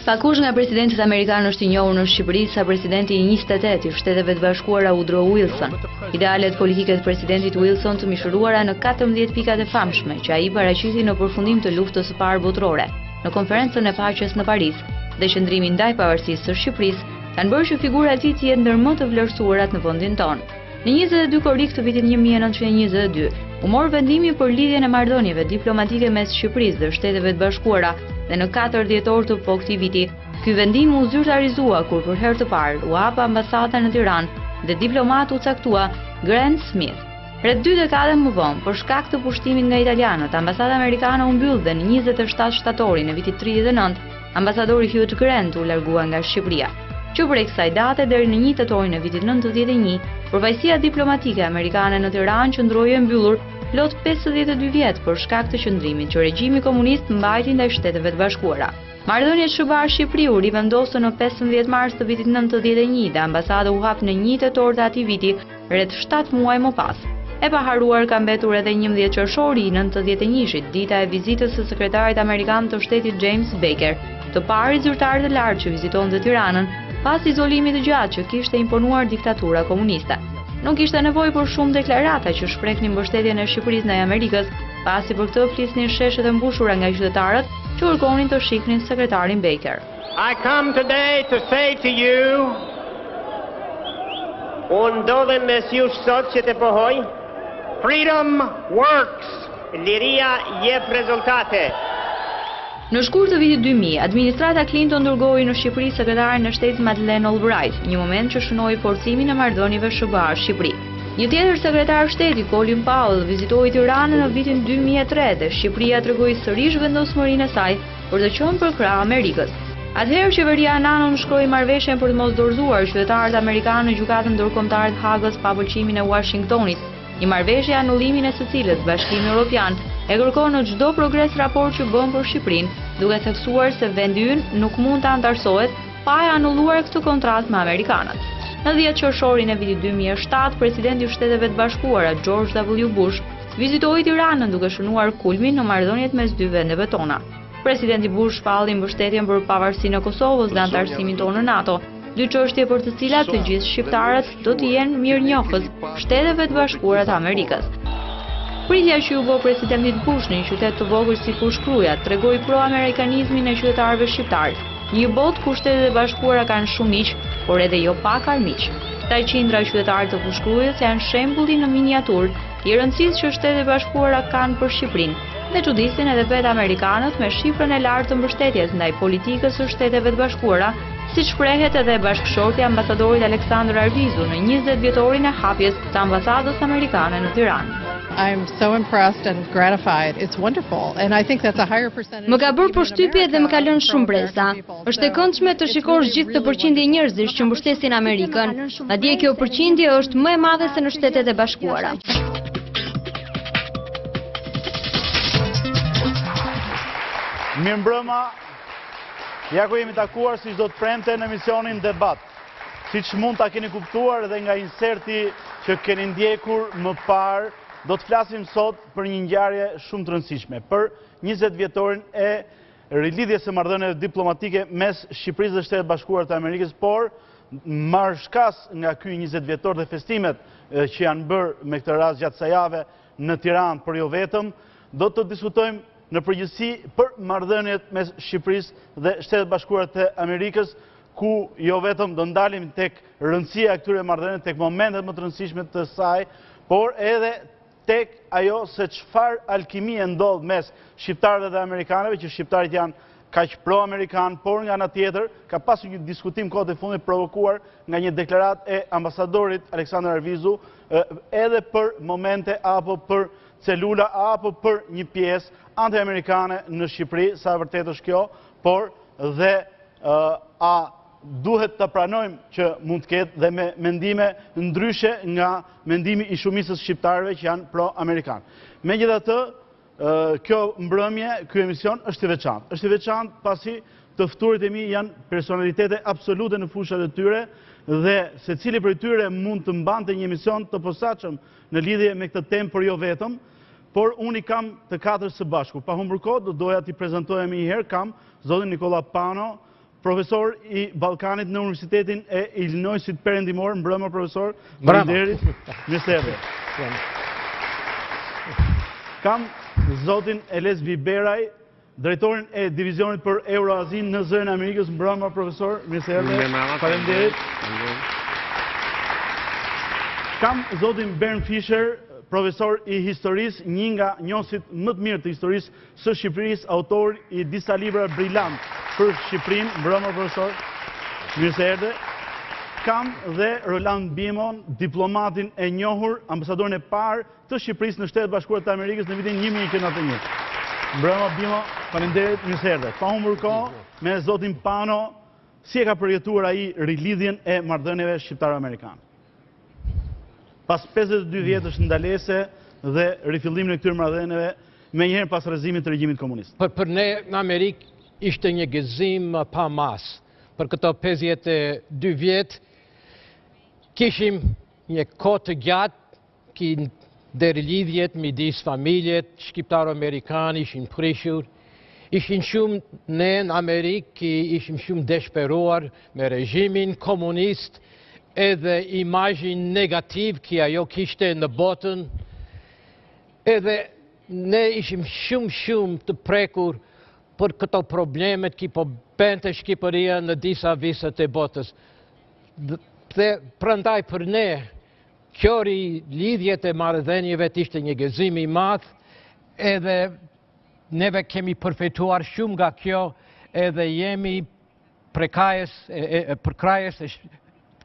Pakush nga presidentit amerikan është i njohur në Shqipëri sa presidenti i 28 i Shteteve të Bashkuara Woodrow Wilson. Idealet politike të presidentit Wilson të mishëruara në 14 pikat e famshme që ai paraqiti në përfundim të luftës së parë botërore, në konferencën e paqes në Paris, dhe qëndrimi ndaj pavarësisë së Shqipërisë kanë bërë që figura e tij të jetë ndër më të vlerësuarat në vendin tonë. Në 22 korrik të vitit 1922, u mor vendimi për lidhjen e marrëdhënieve diplomatike mes Shqipërisë dhe Shteteve të Bashkuara, dhe në 4 dhjetor të këtij viti, ky vendim u zyrtarizua kur për herë të parë u hap ambasada në Tiranë dhe diplomat u caktua Grant Smith. Rreth 2 dekada më vonë, për shkak të pushtimit nga italianët, ambasada amerikane u mbyll dhe në 27 shtatorin e vitit 39, ambasadori Hugh Grant u largua nga Shqipëria. Që prej kësaj date deri në 1 tetorin e vitit 91, përfaqësia diplomatike amerikane në Tiranë qëndroi e mbyllur plot 52 vjet për shkak të qëndrimit që regjimi komunist mbajti ndaj Shteteve të Bashkuara. Marrëdhëniet Shqiptar-Shqipëri u rivendosën në 15 mars të vitit 91 dhe ambasada u hap në 1 tetor të atij viti, rreth 7 muaj më pas. E paharuar ka mbetur edhe 11 qershori i 91-shit, dita e vizitës së sekretarit amerikan të shtetit James Baker, të pari zyrtar të lartë që vizitonte Tiranën pas izolimit të gjatë që kishte imponuar diktatura komuniste. Nuk kishte nevojë për shumë deklarata që shprehnin mbështetjen e Shqipërisë ndaj Amerikës, pasi për këtë flisnin sheshet e mbushura nga qytetarët që kërkonin të shihnin sekretarin Baker. I come today to say to you, unë ndodhem mes jush sot që të pohoj, freedom works, liria jep rezultate. Në shkurt të vitit 2000, administrata Clinton dërgoi në Shqipëri sekretarin e shtetit Madeleine Albright, një moment që shënoi forcimin e marrëdhënieve SBA-Shqipëri. Një tjetër sekretar shteti, Colin Powell, vizitoi Tiranën në vitin 2003 dhe Shqipëria tregoi sërish vendosmërinë e saj për të qenë për krah Amerikës. Atëherë qeveria Nano shkroi marrëveshjen për të mos dorëzuar qytetarët amerikanë në gjykatën ndërkombëtare të Hagës pa pëlqimin e Washingtonit, një marrëveshje anullimin e së cilës Bashkimi Evropian e kërkon në çdo progres raport që bën për Shqipërinë, duke theksuar se vendi ynë nuk mund të antarësohet pa e anulluar këtë kontratë me amerikanët. Në 10 qershorin e vitit 2007, presidenti i Shteteve të Bashkuara George W. Bush vizitoi Tiranën duke shënuar kulmin në marrëdhëniet mes dy vendeve tona. Presidenti Bush shpalli mbështetjen për pavarësinë e Kosovës dhe antarësimin tonë në NATO, dy çështje për të cilat të gjithë shqiptarët do të jenë mirënjohës Shteteve të Bashkuara të Amerikës. Pritja që u bë presidentit Bush në një qytet të vogël si Fushkruja tregoi pro-amerikanizmin e qytetarëve shqiptar. Një botë ku Shtetet e Bashkuara kanë shumë miq, por edhe jo pak armiq. Këta qindra qytetarë të Fushkrujës janë shembulli në miniaturë i rëndësisë që Shtetet e Bashkuara kanë për Shqipërinë, dhe çudisin edhe vetë amerikanët me shifrën e lartë të mbështetjes ndaj politikës së Shteteve të Bashkuara, siç shprehet edhe bashkëshorti i ambasadorit Aleksandr Arvizu në 20 vjetorin e hapjes të ambasadës amerikane në Tiranë. I'm so impressed and gratified. It's wonderful, and I think that's a higher percentage. Më ka bërë përshtypje dhe më ka lënë shumë breza. Është e këndshme të shikosh gjithë të përqindje njerëzish që mbështesin Amerikën. Madje kjo përqindje është më e madhe se në Shtetet e Bashkuara. Mirëmbrëma, ja ku jemi takuar si çdo të premte në emisionin Debat. Siç mund ta keni kuptuar edhe nga inserti që keni ndjekur më parë, do të flasim sot për një ngjarje shumë të rëndësishme, për 20 vjetorin e rilidhjes së marrëdhënieve diplomatike mes Shqipërisë dhe Shtetit Bashkuar të Amerikës, por marrshkas nga ky 20 vjetor dhe festimet që janë bërë me këtë rast gjatë kësaj jave në Tiranë, por jo vetëm, do të diskutojmë në përgjithësi për marrëdhëniet mes Shqipërisë dhe Shtetit Bashkuar të Amerikës, ku jo vetëm do ndalim tek rëndësia e këtyre marrëdhënieve, tek momentet më të rëndësishme të saj, por edhe tek ajo se çfarë alkimie ndodh mes shqiptarëve dhe amerikanëve, që shqiptarët janë kaq pro-amerikan, por nga ana tjetër ka pasur një diskutim kohët e fundit provokuar nga një deklaratë e ambasadorit Aleksandr Arvizu, edhe për momente apo për celula apo për një pjesë anti-amerikane në Shqipëri, sa e vërtetë është kjo, por dhe a duhet të pranojmë që mund të ketë dhe me mendime ndryshe nga mendimi i shumicës shqiptarëve që janë pro-amerikan. Megjithatë, kjo mbrëmje, ky emision është i veçantë. Është i veçantë pasi të ftuarit e mi janë personalitete absolute në fushat e tyre dhe secili prej tyre mund të mbante një emision të posaçëm në lidhje me këtë temë, por jo vetëm, por unë i kam të katër së bashku. Pa humbur kohë, do doja t'i prezantoja më një herë, kam zotin Nikola Pano, profesor i Ballkanit në Universitetin e Illinoisit Perëndimor, mbrëma profesor. Bravo. Mirë se erdhe. Kam zotin Eles Biberaj, drejtorin e divizionit për Euroazin në Zërin e Amerikës, mbrëma profesor. Mirë se erdhe. Faleminderit. Kam zotin Bernd Fischer, profesor i historisë, një nga njohësit më të mirë të historisë së Shqipërisë, autor i disa libra brillant për Shqipërinë, mbrëma profesor. Mirë se erdhe. Kam dhe Roland Bimon, diplomatin e njohur, ambasadorin e parë të Shqipërisë në Shtetet Bashkuara të Amerikës në vitin 1991. Mbrëma Bimo, faleminderit, mirë se erdhe. Pa humbur kohë me zotin Pano, si e ka përjetuar ai rilidhjen e marrëdhënieve shqiptaro-amerikane. Pas 52 vjetësh ndalese dhe rifillimin e këtyre marrëdhënieve, menjëherë pas rrëzimit të regjimit komunist. Për ne në Amerikë ishte një gëzim pa mas. Për këto 52 vjetë, kishim një kohë të gjatë, dhe rilidhjet midis familjet shqiptaro-amerikanë ishin prishur. Ishin shumë ne në Amerikë, ishim shumë dëshpëruar me regjimin komunist, edhe imazhin negativ që ajo kishte në botën, edhe ne ishim shumë të prekur për këto problemet që po bënte Shqipëria në disa viset e botës. Dhe prandaj për ne, kjo lidhjet e marrëdhënieve ishte një gëzim i madh, edhe neve kemi përfituar shumë nga kjo, edhe jemi përkrajës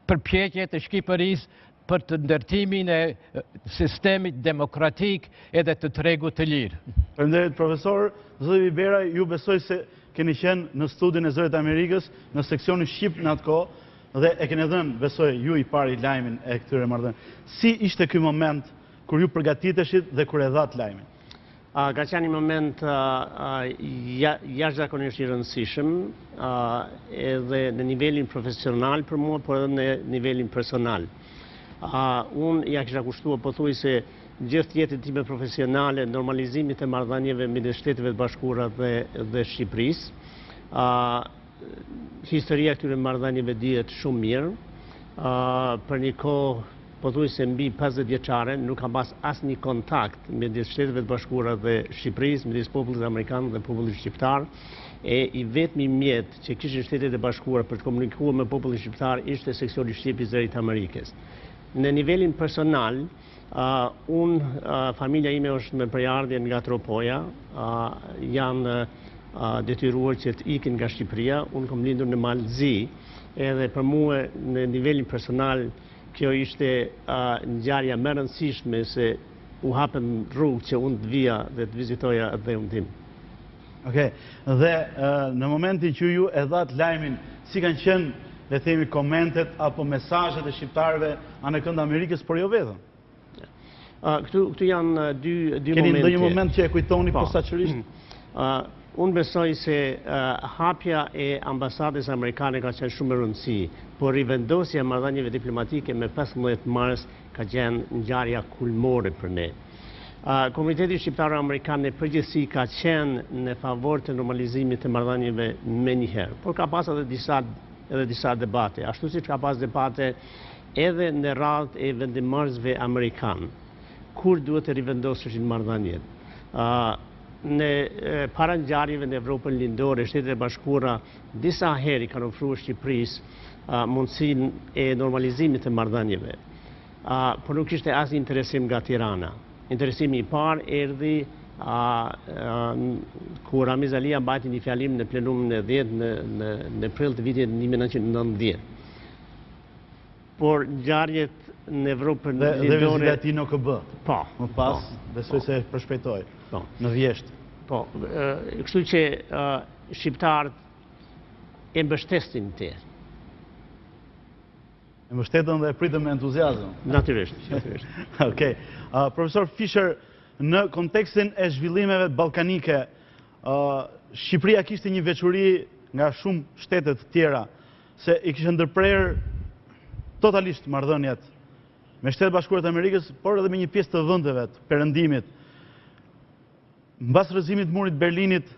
përpjekjet e Shqipërisë për të ndërtimin e sistemit demokratik edhe të tregut të lirë. Faleminderit profesor. Zoti Biberaj, ju besoj se keni qenë në studion e Zërit të Amerikës, në seksionin Shqip në atë kohë, dhe e keni dhënë, besoj, ju i pari lajmin e këtyre marrëdhënieve. Si ishte ky moment kur ju përgatiteshit dhe kur e dhat lajmin? Ka qenë një moment jashtëzakonisht i rëndësishëm, edhe në nivelin profesional për mua, por edhe në nivelin personal. Unë ja kisha kushtuar pothuajse gjithë jetën time profesionale normalizimit të marrëdhënieve midis Shteteve të Bashkuara dhe Shqipërisë. Historia këtyre marrëdhënieve dihet shumë mirë. Për një kohë pothuajse mbi 50 vjeçare nuk ka pas asnjë kontakt midis Shteteve të Bashkuara dhe Shqipërisë, midis popullit amerikan dhe popullit shqiptar. E i vetmi mjet që kishin Shtetet e Bashkuara për të komunikuar me popullin shqiptar ishte seksioni shqip i Zërit të Amerikës. Në nivelin personal, familja ime është me përjardhje nga Tropoja, janë detyruar që të ikin nga Shqipëria, unë kam lindur në Malzi, edhe për mua në nivelin personal kjo ishte ngjarja më e rëndësishme se u hapën rrugë që unë të vija dhe të vizitoja atë dhëun tim. Okej, dhe në momentin që ju e dhat lajmin, si kanë qenë, le themi, komentet apo mesazhet e shqiptarëve anë kënd Amerikës, por jo vetëm? Këtu janë dy momente. Keni ndonjë moment që e kujtoni posaçërisht? Unë besoj se hapja e ambasadës amerikane ka qenë shumë e rëndësi, por rivendosja e marrëdhënieve diplomatike me 15 mars ka qenë ngjarja kulmore për ne. Komuniteti shqiptar amerikan në përgjithësi ka qenë në favor të normalizimit të marrëdhënieve menjëherë, por ka pas edhe disa debate, ashtu siç ka pas debate edhe në radhë e vendimmarrësve amerikan, kur duhet të rivendoseshin marrëdhëniet. Në para ngjarjeve në Evropën lindore, Shtetet e Bashkuara disa herë kanë ofruar Shqipërisë mundësinë e normalizimit të marrëdhënieve, por nuk kishte asnjë interesim nga Tirana. Interesimi i parë erdhi kur Ramiz Alia mbajti një fjalim në plenumin e 10 në prill të vitit 1990. Por ngjarjet në Evropën lindore... Dhe vizitati në OKB. Po. Më pas, besoj se përshpejtoj. Në Vjeshtë. Po. Kështu që shqiptarët e mbështesin të. E mbështetën dhe pritën me entuziazëm. Natyrisht. Okej. Profesor Fischer, në kontekstin e zhvillimeve ballkanike, Shqipëria kishte një veçuri nga shumë shtetet tjera, se i kishte ndërprer totalisht marrëdhëniet me Shtetet Bashkuara të Amerikës, por edhe me një pjesë të vendeve të Perëndimit. Mbas rrëzimit të Murit të Berlinit,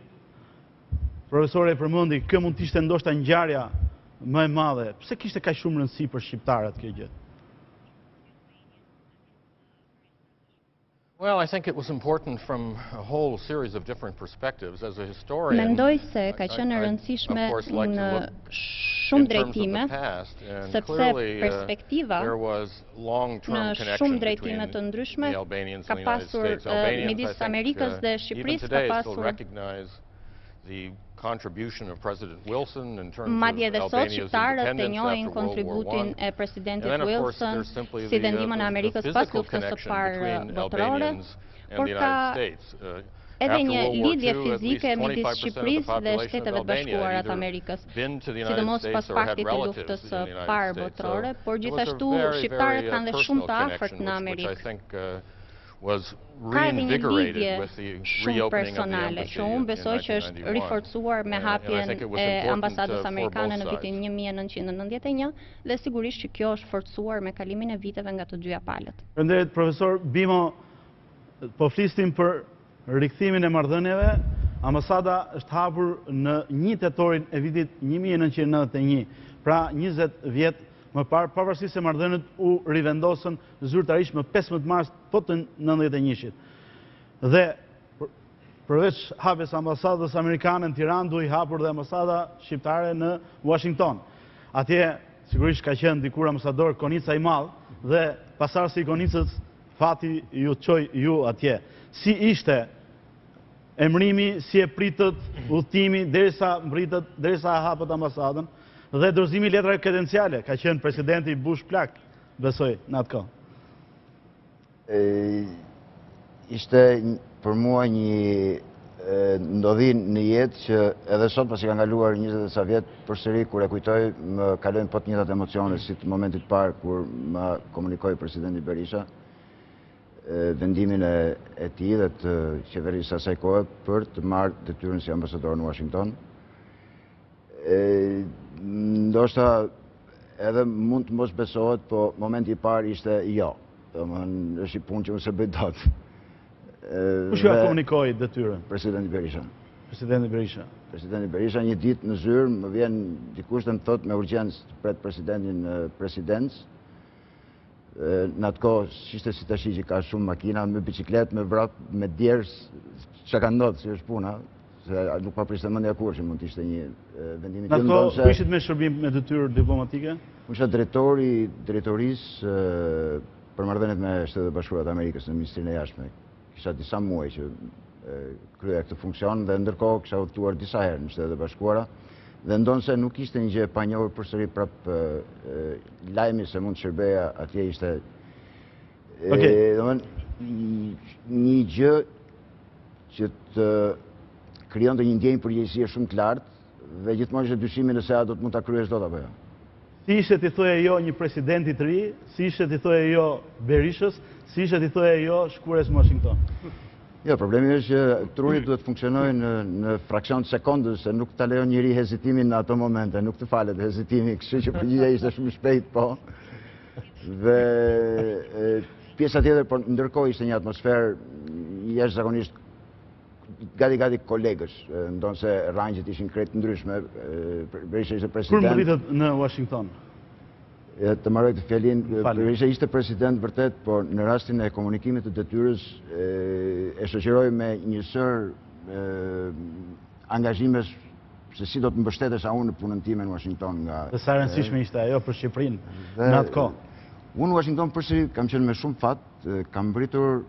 profesore e përmendi, kjo mund të ishte ndoshta ngjarja më e madhe. Pse kishte kaq shumë rëndësi për shqiptarët kjo gjë? Well, I think it was important from a whole series of different perspectives. As a historian, Mendoj se ka qenë e rëndësishme në shumë drejtime, sepse perspektiva në shumë drejtime të ndryshme ka pasur midis Amerikës dhe Shqipërisë, ka pasur madje dhe sot shqiptarët e njohin kontributin e presidentit Wilson si vendimën e Amerikës pas luftës së parë botërore, por ka edhe një lidhje fizike midis Shqipërisë dhe Shteteve të Bashkuara të Amerikës, sidomos pas faktit të luftës së parë botërore, por gjithashtu shqiptarët kanë dhe shumë të afërt në Amerikë. Ka edhe një lidhje shumë personale, që unë besoj që është riforcuar me hapjen e ambasadës amerikane në vitin 1991 dhe sigurisht që kjo është forcuar me kalimin e viteve nga të dyja palët. Përnderit, profesor Bimo, po flistim për rikthimin e marrëdhënieve. Ambasada është hapur në 1 tetorin e vitit 1991, pra 20 vjet më parë, pavarësisht se marrëdhëniet u rivendosën zyrtarisht më 15 mars të 91-shit. Dhe përveç hapjes ambasadës amerikane në Tiranë, duhej hapur dhe ambasada shqiptare në Washington. Atje sigurisht ka qenë dikur ambasador Konica i Madh dhe pasardhësi i Konicës fati ju çoi ju atje. Si ishte emrimi, si e pritët udhëtimi derisa mbritët, derisa hapet ambasadën? Dhe dorëzimi letrave kredenciale, ka qenë presidenti Bush plak, besoj, në atë kohë. Ishte për mua një ndodhin në jetë që edhe sot pasi ka ngaluar 20 sa vjet, përsëri kur e kujtoj, më kalojnë po të njëjtat emocione si të momentit parë kur më komunikoi presidenti Berisha vendimin e tij dhe të qeverisë asaj kohe për të marrë detyrën si ambasador në Washington. Ndoshta edhe mund të mos besohet, po momenti i parë ishte jo. Domethënë është një punë që unë s'e bëj dot. Kush ju komunikoi detyrën? Presidenti Berisha. Presidenti Berisha. Presidenti Berisha një ditë në zyrë më vjen dikush të më thotë me urgjencë të pret presidentin në presidencë. Në atë kohë ishte si tash që ka shumë makina, me bicikletë, me vrap, me djerës, çka ka ndodhur, si është puna. Se nuk pa prishte mendja kur që mund të ishte një vendim i tillë. Ku ishit me shërbim me detyrë diplomatike? Unë isha drejtorisë për marrëdhëniet me Shtetet e Bashkuara të Amerikës në Ministrinë e Jashtme. Kisha disa muaj që kryeja këtë funksion dhe ndërkohë kisha udhëtuar disa herë në Shtetet e Bashkuara dhe ndonse nuk ishte një gjë e panjohur përsëri prap lajmi se mund të shërbeja atje ishte një gjë që të krijon një ndjenjë përgjegjësie shumë të lartë dhe gjithmonë ishte dyshimi nëse a do të mund ta kryesh dot apo jo. Si ishte ti thoje jo një presidenti të ri, si ishte ti thoje jo Berishës, si ishte ti thoje jo shkuarës në Washington? Jo, problemi është që trurit duhet funksionojnë në fraksion të sekondës, se nuk ta lejon njëri hezitimin në ato momente, nuk të falet hezitimi, kështu që përgjigja ishte shumë shpejt, po. Dhe pjesa tjetër, por ndërkohë ishte një atmosferë jashtëzakonisht gati kolegësh, ndonse rangjet ishin krejt ndryshme. Berisha ishte president. Kur mbritët në Washington? Të marroj të fjalin, Berisha ishte president vërtet, por në rastin e komunikimit të detyrës e shoqëroi me një sër angazhimesh se si do të mbështetesh unë në punën time në Washington nga. Dhe sa rëndësishme ishte ajo për Shqipërinë në atë kohë. Unë në Washington përsëri kam qenë me shumë fat, kam mbritur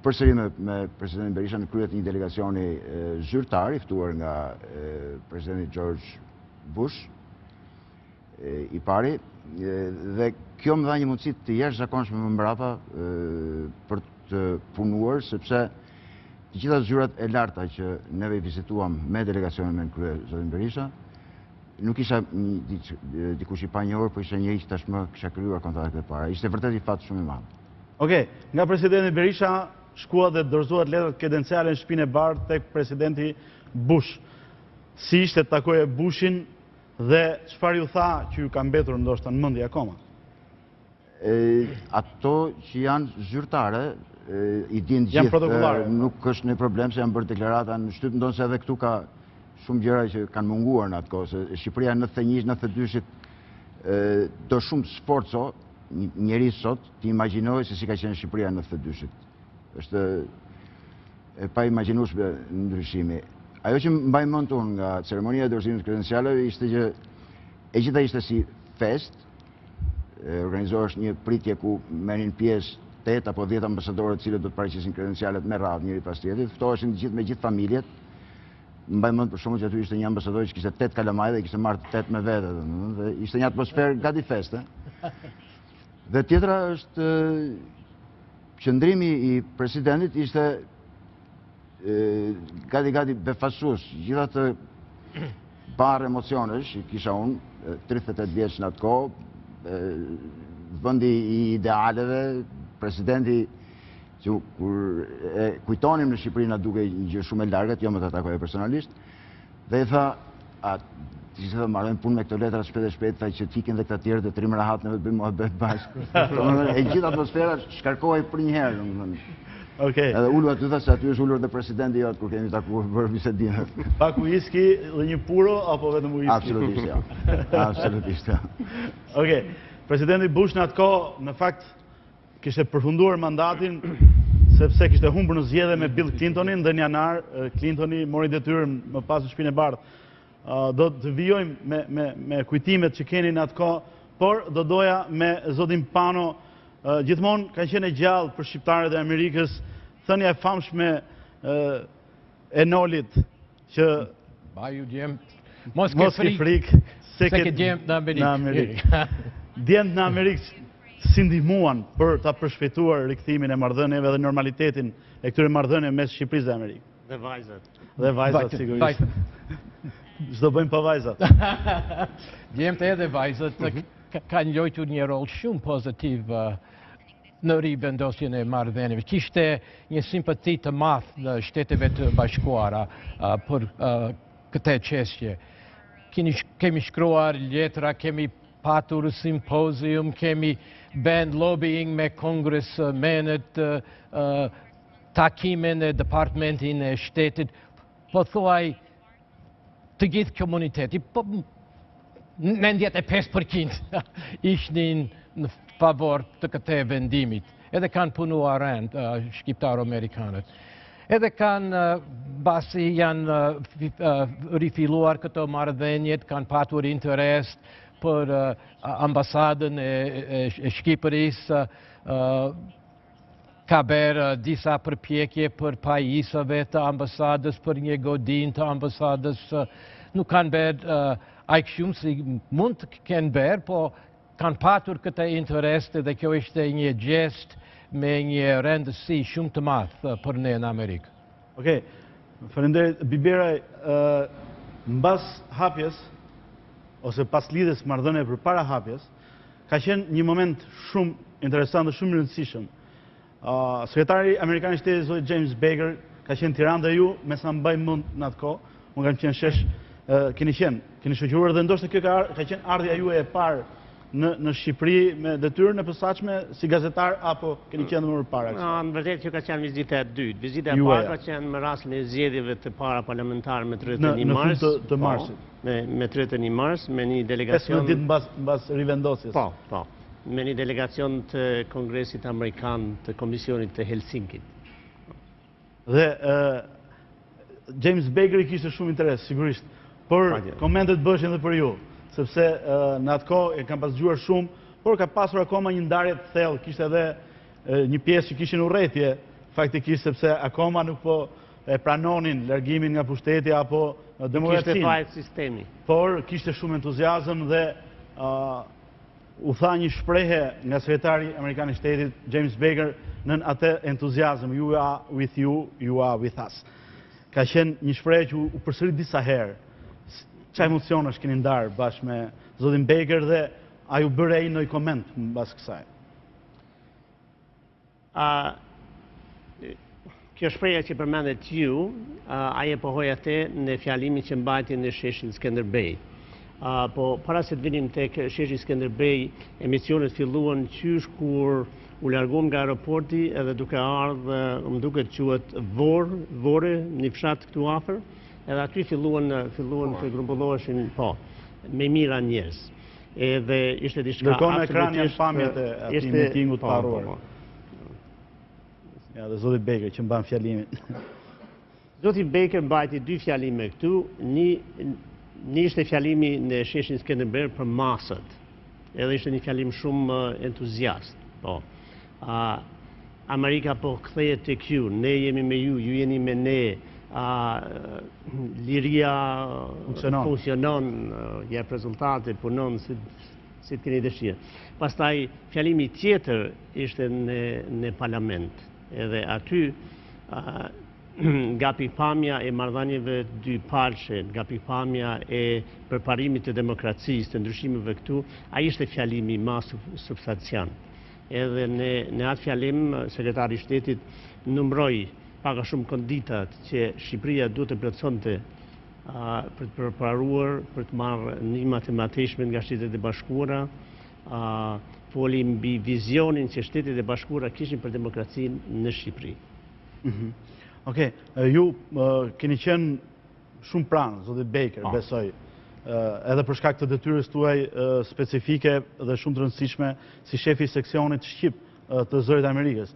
përsëri me presidentin Berisha në krye të një delegacioni zyrtar i ftuar nga presidenti George Bush i pari dhe kjo më dha një mundësi të jashtëzakonshme më mbrapa për të punuar sepse të gjitha zyrat e larta që neve i vizituam me delegacionin me në krye zotin Berisha nuk isha dikush i panjohur, po ishte njëri që tashmë kisha krijuar kontaktet e para. Ishte vërtet i fat shumë i madh. Okej, nga presidenti Berisha shkua dhe dorëzuat letrat kredenciale në shtëpinë e bardhë tek presidenti Bush. Si ishte të takoje Bushin dhe çfarë ju tha që ju ka mbetur ndoshta në mendje akoma? Ato që janë zyrtare i din gjithë, nuk është një problem se janë bërë deklarata në shtyp, ndonse edhe këtu ka shumë gjëra që kanë munguar në atë kohë, se Shqipëria 91-92 do shumë sforco, njeri sot, ti imagjinoj se si ka qenë Shqipëria 92. Është e pa imagjinueshme ndryshimi. Ajo që mbaj mend unë nga ceremonia e dorëzimit kredencialeve ishte që e gjitha ishte si fest, organizohesh një pritje ku merrin pjesë 8 apo 10 ambasadorë të cilët do të paraqesin kredencialet me radhë njëri pas tjetrit, ftoheshin me gjithë familjet. Mbaj mend për shkakun që aty ishte një ambasador që kishte 8 kalamaj dhe kishte marrë 8 me vete, dhe ishte një atmosferë gati feste. Dhe tjetra është qëndrimi i presidentit ishte gati befasues. Gjitha të barë emocionesh, kisha unë, 38 vjeç në atë kohë, vendi i idealeve, presidenti që kur e kujtonim në Shqipëri na duke një gjë shumë e largët, jo më të atakoje personalisht, dhe i tha, që të marrojmë punë me këto letra shpejt, tha që t'ikin dhe këta tjerë dhe të rimë rahat në vetë bëjmë muhabet bashkë. E gjithë atmosfera shkarkohej për një herë. Edhe ullu aty tha se aty është ullur dhe presidenti jotë kur kemi takuar për bisedime. Pak whisky dhe një puro, apo vetëm whisky? Absolutisht, ja. Absolutisht, ja. Presidenti Bush në atë kohë, në fakt, kishte përfunduar mandatin sepse kishte humbur në zgjedhje me Bill Clintonin dhe në janar Clintoni mori detyrën më pas në Shtëpinë e Bardhë. Do të vijojmë me kujtimet që keni në atë kohë, por do doja me zotin Pano, gjithmonë ka qenë gjallë për shqiptarët e Amerikës, thënia e famshme e Nolit që Baju djemë, mos ke frikë se ke djemë në Amerikë. Djemët në Amerikë si ndihmuan për ta përshpejtuar rikthimin e marrëdhënieve dhe normalitetin e këtyre marrëdhënieve mes Shqipërisë dhe Amerikës. Dhe vajzat. Dhe vajzat, sigurisht. Çdo bëjmë pa vajzat. Djemët edhe vajzat kanë luajtur një rol shumë pozitiv në rivendosjen e marrëdhënieve. Kishte një simpati të madh në Shteteve të Bashkuara për këtë çështje. Kemi shkruar letra, kemi patur simpozium, kemi bën lobbying me kongresmenët, takime në departamentin e shtetit, po thuaj të gjithë komuniteti, 95% ishnin në favor të këte vendimit. Edhe kanë punuar rend shqiptar-amerikanët. Edhe kanë, basi janë rifiluar këto marrëdhëniet, kanë patur interes për ambasadën e Shqipërisë, ka bërë disa përpjekje për pajisëve të ambasadës, për një godin të ambasadës, nuk kanë bërë aq shumë si mund të kenë bërë, po kanë patur këtë interes dhe kjo ishte një gjest me një rëndësi shumë të madh për ne në Amerikë. Okej, faleminderit Biberaj, mbas hapjes ose pas lidhjes marrëdhënieve përpara hapjes, ka qenë një moment shumë interesant dhe shumë i rëndësishëm. Sekretari Amerikan i Shtetit zoti James Baker ka qenë në Tiranë dhe ju, me sa mbaj mend në atë kohë, unë kam qenë shesh, keni shoqëruar dhe ndoshta kjo ka qenë ardhja juaj e parë në Shqipëri me detyrën e posaçme si gazetar apo keni qenë më parë? Në vërtetë që ka qenë vizita e dytë. Vizita e parë ka qenë në rastin e zgjedhjeve të para parlamentare me 31 mars. Në fund të marsit. Me 31 mars, me një delegacion... 15 ditë mbas rivendosjes. Po. Me një delegacion të Kongresit Amerikan të Komisionit të Helsinkit. Dhe James Baker i kishte shumë interes, sigurisht, por komentet bëshin dhe për ju, sepse në atë kohë e kam pas dëgjuar shumë, por ka pasur akoma një ndarje të thellë, kishte edhe një pjesë që kishin urrëtie, faktikisht sepse akoma nuk po e pranonin largimin nga pushteti apo demokracinë. Kishte fajt sistemi. Por kishte shumë entuziazëm dhe u tha një shprehje nga sekretari Amerikan i Shtetit James Baker nën atë entuziazëm, you are with you, you are with us. Ka qenë një shprehje që u përsërit disa herë. Qa emocionesh keni ndarë bashkë me zotin Baker dhe a ju bëre ai ndonjë koment mbas kësaj? Kjo shprehje që përmendet ju, ai e pohoi atë në fjalimin që mbajti në sheshin Skënderbej. Po para se të vinim tek sheshi Skënderbej, emisionet filluan qysh kur u largum nga aeroporti edhe duke ardhur, më duket quhet Vore, një fshat këtu afër, edhe aty filluan të grumbulloheshin me mira njerëz. Edhe ishte diçka ndërkohë në ekran janë pamjet e atij mitingut të harruar. Ja, dhe zoti Baker që mban fjalimin. Zoti Baker mbajti 2 fjalime këtu, një ishte fjalimi në sheshin Skanderberg për masët, edhe ishte një fjalim shumë entuziast. Amerika po kthehet tek ju, ne jemi me ju, ju jeni me ne, liria funksionon, jep rezultate, punon si të keni dëshirë. Pastaj fjalimi tjetër ishte në parlament, edhe aty nga pikpamja e marrëdhënieve dypalshe, nga pikpamja e përparimit të demokracisë, të ndryshimeve këtu, ai ishte fjalimi më substancial. Edhe në atë fjalim, sekretari i shtetit numroi paka shumë konditat që Shqipëria duhet të plotësonte për të përparuar, për të marrë ndihmat e mateshme nga Shtetet e Bashkuara, foli mbi vizionin që Shtetet e Bashkuara kishin për demokracinë në Shqipëri. Okej, ju keni qenë shumë pranë, zoti Baker, besoj, edhe për shkak të detyrës tuaj specifike dhe shumë të rëndësishme si shefi i seksionit shqip të Zërit Amerikës.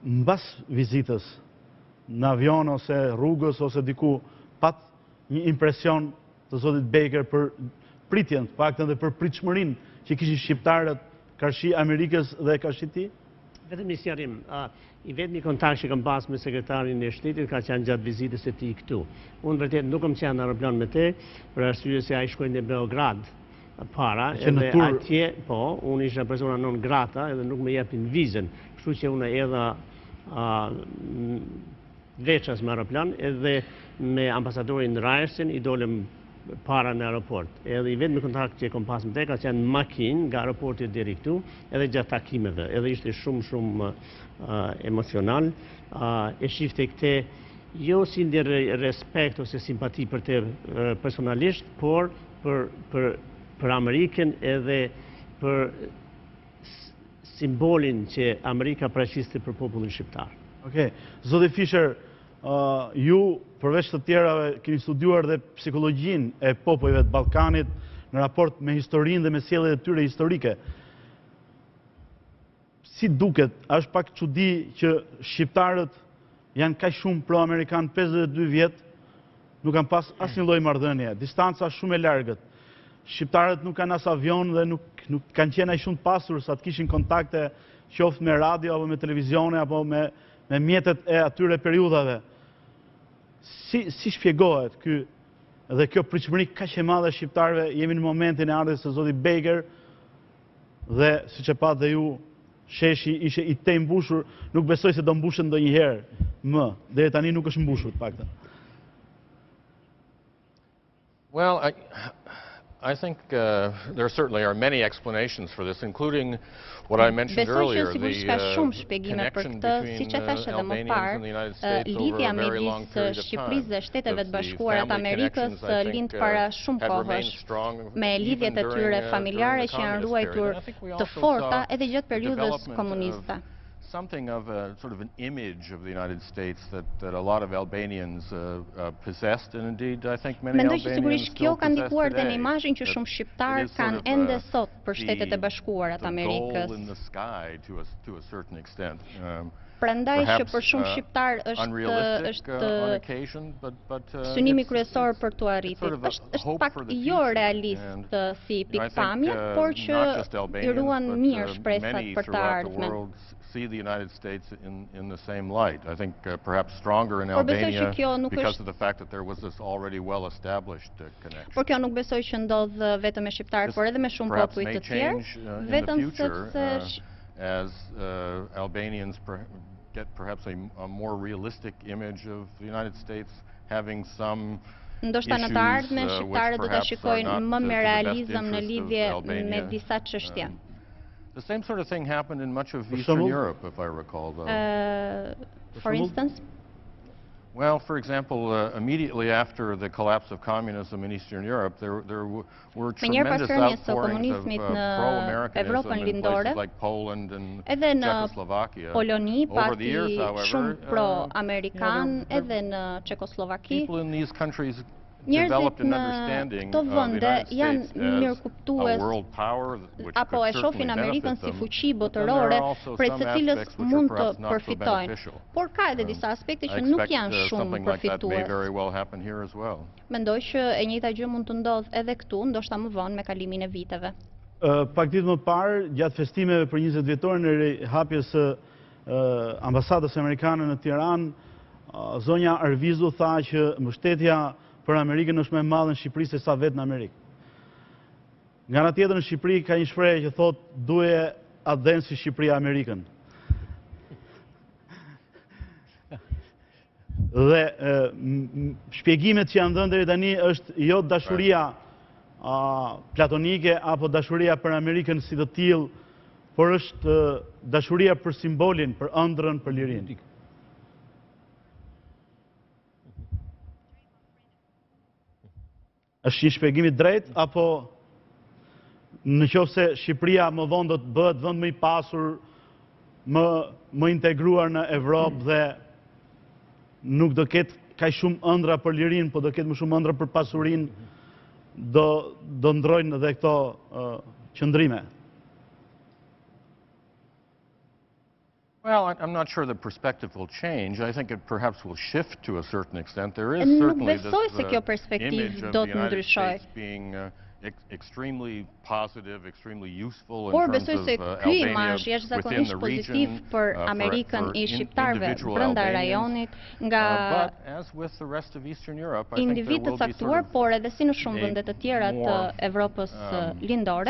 Mbas vizitës në avion ose rrugës ose diku, pat një impresion të zotit Baker për pritjen, paktën dhe për pritshmërinë që kishin shqiptarët karshi Amerikës dhe karshi ti? Vetëm një sqarim, i vetmi kontakt që kam pas me sekretarin e shtetit ka qenë gjatë vizitës së tij këtu. Unë vërtet nuk kam qenë në aeroplan me te, për arsye se ai shkoi në Beograd para, edhe atje, unë isha persona non grata edhe nuk më japin vizën, kështu që unë edha veças me aeroplan edhe me ambasadorin Ryerson i dolem para në aeroport. Edhe i vetmi kontakt që kom pas me te ka qenë makinë nga aeroportit deri këtu, edhe gjatë takimeve, edhe ishte shumë emocional. E shifte këte jo si ndër respekt ose simpati për te personalisht, por për Amerikën edhe për simbolin që Amerika paraqiste për popullin shqiptar. Okej, zoti Fischer, ju përveç të tjerave keni studiuar dhe psikologjinë e popujve të Ballkanit në raport me historinë dhe me sjelljet e tyre historike. Si duket, është pak çudi që shqiptarët janë kaq shumë pro-amerikan 52 vjet, nuk kanë pas asnjë lloj marrëdhënie, distanca shumë e largët. Shqiptarët nuk kanë as avion dhe nuk kanë qenë aq shumë të pasur sa të kishin kontakte qoftë me radio apo me televizione apo me mjetet e atyre periudhave. Si shpjegohet dhe kjo pritshmëri kaq e madhe e shqiptarëve? Jemi në momentin e ardhes së zotit Baker dhe siç e pat dhe ju, sheshi ishte i tej mbushur, nuk besoj se do mbushet ndonjëherë më. Deri tani nuk është mbushur të paktën. Well, I think there certainly are many explanations for this, including what I mentioned earlier, the connection between Albanians and the United States over a very long period of time. Shtetet e Bashkuara të Amerikës lind para shumë kohësh, me lidhjet e tyre familjare që janë ruajtur të forta edhe gjatë periudhës komuniste. Something of a sort of an image of the United States that a lot of Albanians possessed, and indeed I think many Albanians still possess today. Në imazhin që shumë shqiptar kanë ende sot për Shtetet e Bashkuara të Amerikës. The goal in the sky to a certain extent. Prandaj që për shumë shqiptar është synimi kryesor për tu arritur. Është pak jo realist si pikpamje, por që i ruan mirë shpresat për të ardhmen. See the United States in the same light. I think perhaps stronger in Albania because of the fact that there was this already well-established connection. Por kjo nuk besoj që ndodh vetëm me shqiptarët, por edhe me shumë popull të tjerë, vetëm sepse as Albanians get perhaps a more realistic image of the United States having some ndoshta në të ardhmen shqiptarët do ta shikojnë më me realizëm në lidhje me disa çështje. The same sort of thing happened in much of Eastern Europe, if I recall, though. For instance? Well, for example, immediately after the collapse of communism in Eastern Europe, there were tremendous outpourings of pro-Americanism in places like Poland and Czechoslovakia. Over the years, however, people in these countries developed an understanding of the United States as a world power, which apo e shohin Amerikën si fuqi botërore prej së cilës mund të përfitojnë. Por ka edhe disa aspekte që nuk janë shumë përfitues. Mendoj që e njëjta gjë mund të ndodhë edhe këtu, ndoshta më vonë me kalimin e viteve. Pak ditë më parë, gjatë festimeve për 20 vjetorin e hapjes së ambasadës amerikane në Tiranë, zonja Arvizu tha që mbështetja për Amerikën është më e madhe në Shqipëri se sa vetë në Amerikë. Nga ana tjetër në Shqipëri ka një shprehje që thotë duhe atë dhenë si Shqipëria Amerikën. Dhe shpjegimet që janë dhënë deri tani është jo dashuria platonike apo dashuria për Amerikën si të tillë, por është dashuria për simbolin, për ëndrrën, për lirinë. Është një shpjegim i drejtë apo në qoftë se Shqipëria më vonë do të bëhet vend më i pasur, më integruar në Evropë dhe nuk do ketë kaq shumë ëndra për lirinë, po do ketë më shumë ëndra për pasurinë, do ndrojnë edhe këto qëndrime. Well, I'm not sure the perspective will change. I think it perhaps will shift to a certain extent. There is certainly this image of the United States being extremely positive, extremely useful in terms of Albania within the region, for individual Albanians. But as with the rest of Eastern Europe, I think there will be sort of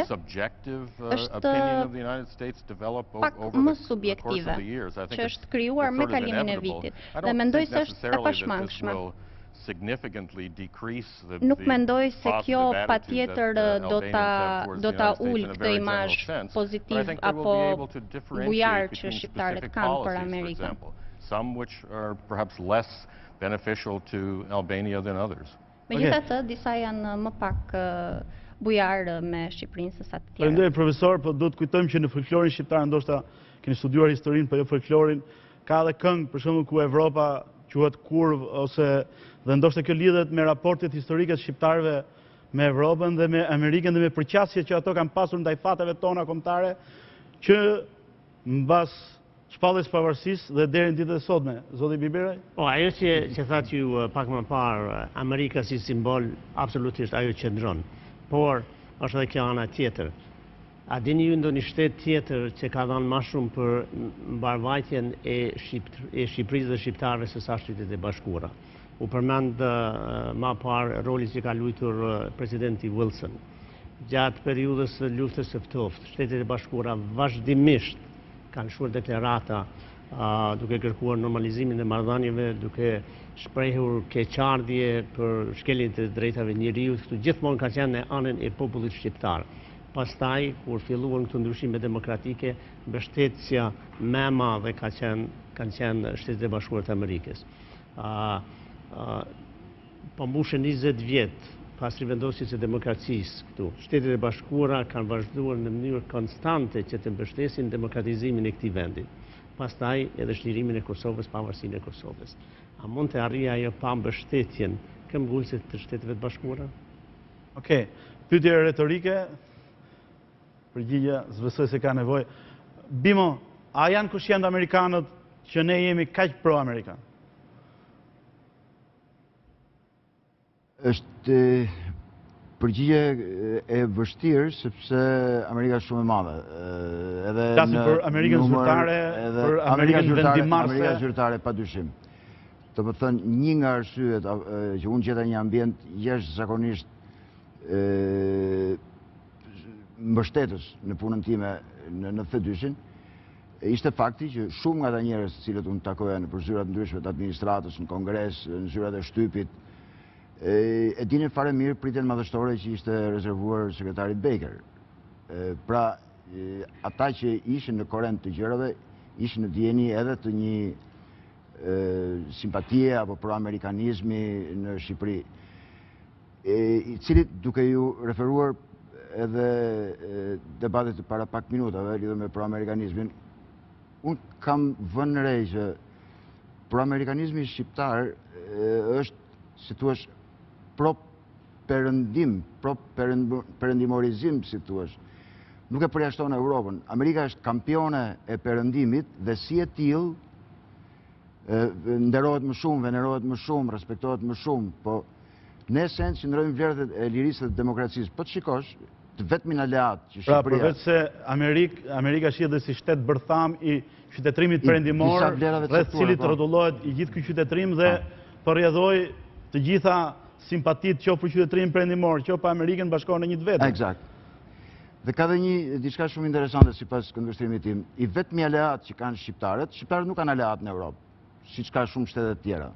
subjective opinion of the United States develop over the course of the years. I think it's sort of inevitable. I don't think necessarily that this will significantly decrease the Nuk mendoj se kjo patjetër do ta ulë këtë imazh pozitiv apo bujar që shqiptarët kanë për Amerikën. Some which are perhaps less beneficial to Albania than others. Megjithatë, disa janë më pak bujar me Shqipërinë se sa të tjerë. Përndoj, profesor, po do të kujtojmë që në folklorin shqiptar, ndoshta keni studiuar historinë, po jo folklorin, ka edhe këngë, për shembull, ku Evropa quhet kurv, dhe ndoshta kjo lidhet me raportet historike të shqiptarëve me Evropën dhe me Amerikën dhe me përqasjet që ato kanë pasur ndaj fateve tona kombëtare, që mbas shpalljes së pavarësisë dhe deri në ditët e sotme. Zoti Biberaj? Po, ajo që thatë ju pak më parë, Amerika si simbol, absolutisht ajo qëndron. Por, është edhe kjo ana tjetër. A dini ju ndonjë shtet tjetër që ka dhënë më shumë për mbarvajtjen e Shqipërisë dhe shqiptarëve se sa Shtetet e Bashkuara? U përmend më parë roli që ka luajtur presidenti Wilson. Gjatë periudhës së luftës së ftoftë, Shtetet e Bashkuara vazhdimisht kanë shkruar deklarata duke kërkuar normalizimin e marrëdhënieve, duke shprehur keqardhje për shkeljen e drejtave njeriut, këtu gjithmonë ka qenë në anën e popullit shqiptar. Pastaj, kur filluan këto ndryshime demokratike, mbështetësia më e madhe kanë qenë Shtetet e Bashkuara të Amerikës. Po mbushën 20 vjet pas rivendosjes së demokracisë këtu. Shtetet e Bashkuara kanë vazhduar në mënyrë konstante që të mbështesin demokratizimin e këtij vendi. Pastaj edhe shlirimin e Kosovës, pavarësinë e Kosovës. A mund të arrijë ajo pa mbështetjen këmbgulëse të Shteteve të Bashkuara? Okej, pyetje retorike. Përgjigja s'besoj se ka nevojë. Bimo, a janë kushient amerikanët që ne jemi kaq pro-amerikan? Është përgjigje e vështirë sepse Amerika është shumë e madhe. Flasim për Amerikën zyrtare, për Amerikën vendimarrëse. Amerika zyrtare padyshim. Do të thënë, një nga arsyet që unë gjeta një ambient jashtëzakonisht mbështetës në punën time në F2-shin, ishte fakti që shumë nga ata njerëz të cilët unë takoja në zyrat ndryshme të administratës, në kongres, në zyrat e shtypit, e dinin fare mirë pritjen madhështore që ishte rezervuar sekretarit Baker. Pra, ata që ishin në korrent të gjërave, ishin në dieni edhe të një simpatie apo pro-amerikanizmi në Shqipëri, i cili duke ju referuar edhe debatet para pak minutave lidhur me pro-amerikanizmin, unë kam vënë re që pro-amerikanizmi shqiptar është, si thuash, pro-perëndim, pro-perëndimorizim, si thuash. Nuk e përjashton Europën. Amerika është kampione e perëndimit dhe si e tillë nderohet më shumë, venerohet më shumë, respektohet më shumë, po në esencë qëndrojmë vlerët e lirisë dhe demokracisë. Po të shikosh, të vetmin aleat që Shqipëria... Pra, përveç se Amerika shihet dhe si shtet bërtham i qytetërimit perëndimor, rreth cilit rrotullohet i gjithë ky qytetërim dhe përrjedhoi të gjitha simpatit qoftë për qytetërimin perëndimor, qoftë për Amerikën Bashkore në një të vetëm. Eksakt. Dhe ka dhe një diçka shumë interesante sipas këndvështrimit tim. I vetmi aleat që kanë shqiptarët nuk kanë aleat në Europë, siç ka shumë shtetet tjera.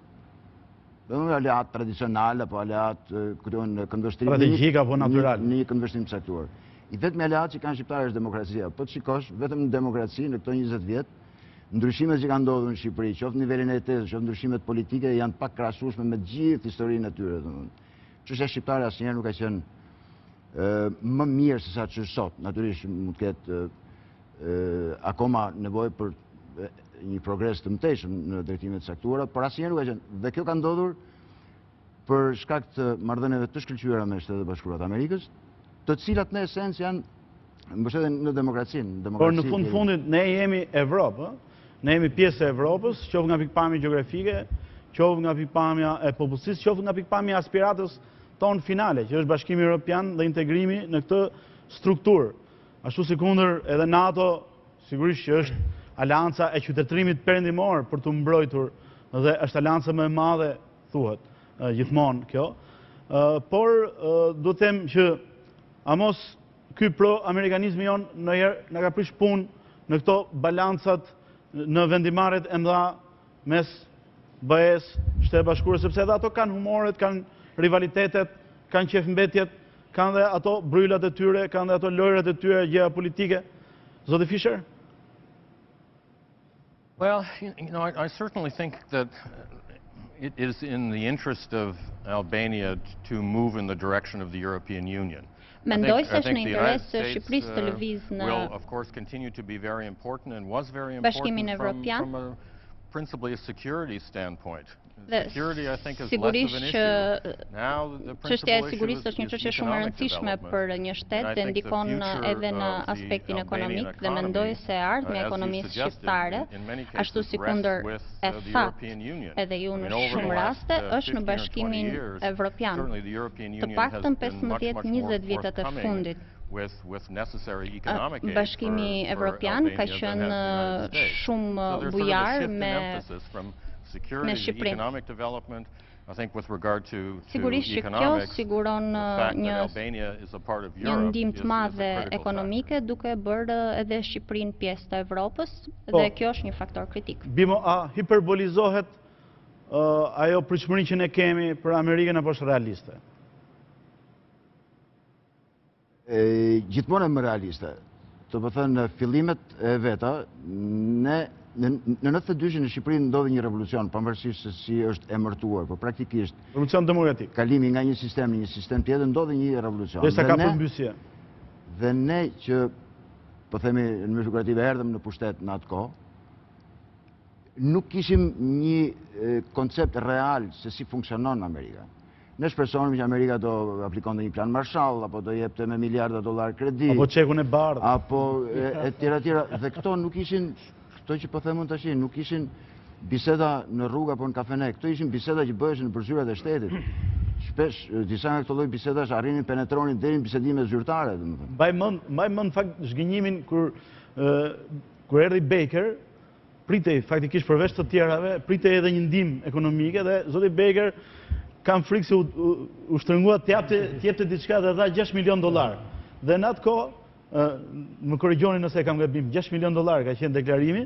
Dhe nuk aleat tradicional apo aleat këndvështrim strategjik apo natyral. Një këndvështrim caktuar. I vetmi aleat që kanë shqiptarët është demokracia. Po të shikosh, vetëm në demokraci në këto 20 vjet, ndryshimet që kanë ndodhur në Shqipëri, qoftë nivelin e jetesës, qoftë ndryshimet politike, janë pak krahasueshme me gjithë historinë e tyre, domethënë. Çështja shqiptare asnjëherë nuk ka qenë më mirë se sa që sot. Natyrisht mund të ketë akoma nevojë për një progres të mëtejshëm në drejtimet caktuara, por asnjëherë nuk ka qenë. Dhe kjo ka ndodhur për shkak të marrëdhënieve të shkëlqyera me Shtetet Bashkuara të Amerikës, të cilat në esencë janë mbështeten në demokracinë. Por në fundit ne jemi Evropë, ne jemi pjesë e Evropës, qoftë nga pikpamja gjeografike, qoftë nga pikpamja e popullsisë, qoftë nga pikpamja e aspiratës tonë finale, që është Bashkimi Evropian dhe integrimi në këtë strukturë. Ashtu sikundër edhe NATO, sigurisht që është aleanca e qytetërimit perëndimor për të mbrojtur dhe është aleanca më e madhe, thuhet, gjithmonë kjo. Por do të them që amos ky pro-amerikanizmi jon ndonjëherë na ka prish punë në këto balancat në vendimarrjet e mëdha mes BE-s, Shtetet Bashkuara, sepse edhe ato kanë humoret, kanë rivalitetet, kanë qefmbetjet, kanë dhe ato brylat e tyre, kanë dhe ato lojrat e tyre gjëra politike. Zoti Fischer? Well, I certainly think that it is in the interest of Albania to move in the direction of the European Union. Mendoj se është në interes të Shqipërisë të lëvizë në Bashkimin Evropian. From a principally a security standpoint. Sigurisht që çështja e sigurisë është një çështje shumë e rëndësishme për një shtet dhe ndikon edhe në aspektin ekonomik dhe mendoj se ardhmja e ekonomisë shqiptare, ashtu si kundër e thatë edhe ju në shumë raste, është në Bashkimin Evropian. Të paktën 15-20 vitet e fundit. Bashkimi Evropian ka qenë shumë bujar me Shqipërinë. Sigurisht që kjo siguron një ndihmë të madhe ekonomike duke bërë edhe Shqipërinë pjesë të Evropës dhe kjo është një faktor kritik. Bimo, a hiperbolizohet ajo pritshmëri që ne kemi për Amerikën apo është realiste? Gjithmonë më realiste. Të po thënë, në fillimet e veta, në 92 në Shqipëri ndodhi një revolucion, pavarësisht se si është emërtuar, por praktikisht revolucion demokratik. Kalimi nga një sistem në një sistem tjetër ndodhi një revolucion. Dhe sa ka përmbysje. Dhe ne që po themi në mënyrë figurative erdhëm në pushtet në atë kohë, nuk kishim një koncept real se si funksionon Amerika. Ne shpresonim që Amerika do aplikonte një plan Marshall, apo do jepte me miliarda dollar kredi. Apo çekun e bardhë. Apo e tjera. Dhe këto nuk ishin, këto që po themun tash, nuk ishin biseda në rrugë apo në kafene. Këto ishin biseda që bëheshin në zyrat e shtetit. Shpesh, disa nga këto lloj bisedash arrinin penetronin deri në bisedime zyrtare, domethënë. Mbaj mend fakt zhgënjimin kur erdhi Baker, pritej faktikisht përveç të tjerave, pritej edhe një ndihmë ekonomike dhe zoti Baker kam frikë se u shtrëngua të jepte diçka dhe dha $6 milion. Dhe në atë kohë, më korrigjoni nëse kam gabim, $6 milion ka qenë deklarimi,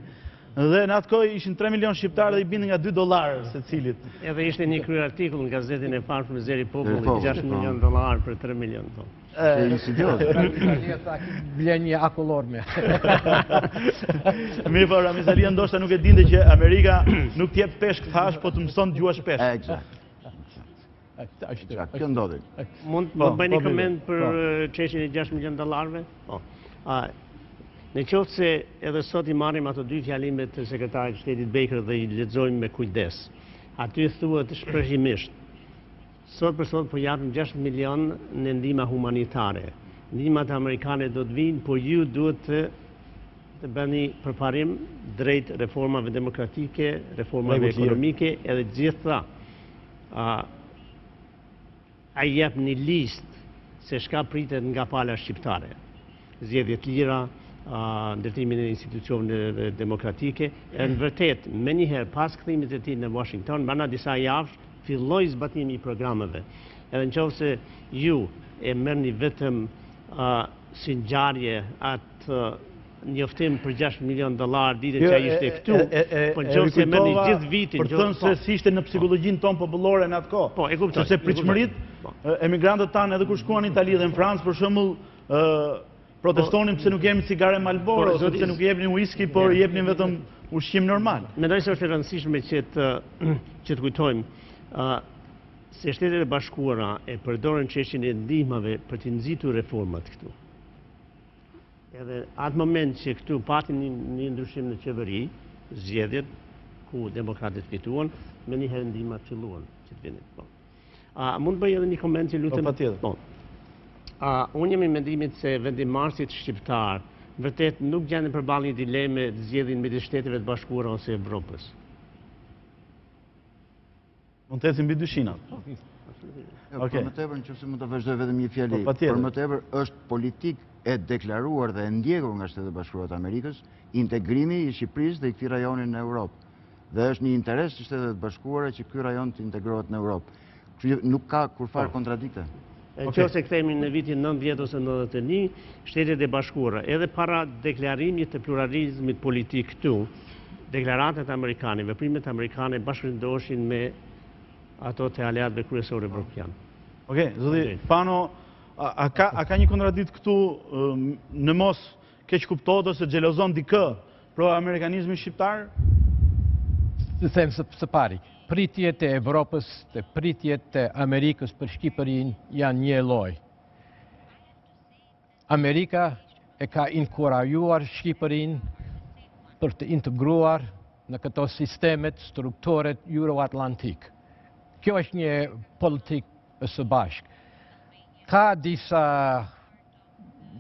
Dhe në atë kohë ishin 3 milion shqiptarë dhe i bindin nga $2 se cilit. Edhe ishte një kryer artikull në gazetin e parë për Zeri Populli, $6 milion për 3 milion tonë. Blen një akullor me. Mirë, por Ramizalia ndoshta nuk e dinte që Amerika nuk t'jep peshk thash, po të mëson të gjuash peshk. Eksakt. Kjo ndodhi. Mund të bëj një koment për çështjen e $6 milion? Në qoftë se edhe sot i marrim ato 2 fjalimet të sekretarit të shtetit Baker dhe i lexojmë me kujdes. Aty thuhet shprehjimisht: sot për sot po japim 6 milion në ndihmë humanitare. Ndihmat amerikane do të vinë, por ju duhet të bëni përparim drejt reformave demokratike, reformave ekonomike edhe gjitha. A jep një listë se shka pritet nga pala shqiptare. Zgjedhje të lira, ndërtimin e institucioneve demokratike, e në vërtet, me njëherë pas këthimit e tij në Washington, brenda disa javësh, filloi zbatimi i programeve. Edhe në qoftë se ju e merrni vetëm si ngjarje atë njoftim për $6 milion ditën që ai ishte këtu, po në qoftë se merrni gjithë vitin, për të thënë se si ishte në psikologjinë tonë popullore në atë kohë. Po, e kuptoj. Sepse pritshmëritë, emigrantët tanë edhe kur shkuan në Itali dhe në Francë, për shembull, protestonin pse nuk jepnin cigare Marlboro, sepse nuk jepnin whisky, por jepnin vetëm ushqim normal. Mendoj se është e rëndësishme që të kujtojmë se Shtetet e Bashkuara e përdoren çështjen e ndihmave për të nxitur reformat këtu. Edhe atë moment që këtu patin një ndryshim në qeveri, zgjedhjet ku demokratët fituan, me njëherë ndihmat filluan që të vinin. Mund të bëj edhe një koment që lutem? Po, patjetër. Unë jam i mendimit se vendimarrësit shqiptar vërtet nuk gjenden përballë një dileme të zgjedhin midis Shteteve të Bashkuara ose Evropës. Mund të ecim mbi dyshinat. Për më tepër, nëse mund të vazhdoj vetëm një fjali, për më tepër është politikë e deklaruar dhe e ndjekur nga Shtetet e Bashkuara të Amerikës integrimi i Shqipërisë dhe i këtij rajoni në Europë. Dhe është një interes të Shtetet e Bashkuara që ky rajon të integrohet në Europë. Nuk ka kurfar kontradikte. Nëse kthehemi në vitin 90 ose 91, Shtetet e Bashkuara, edhe para deklarimit të pluralizmit politik këtu, deklaratat amerikane, veprimet amerikane bashkëndoshin me ato të aleatëve kryesorë evropianë. Okej, zoti Pano, a ka një kontradikt këtu në mos keq kuptohet ose xhelozon dikë pro amerikanizmi shqiptar? Të them së pari, pritjet e Evropës dhe pritjet e Amerikës për Shqipërinë janë një lloj. Amerika e ka inkurajuar Shqipërinë për të integruar në këto sistemet strukturet Euro-Atlantik. Kjo është një politikë së bashku. Ka disa,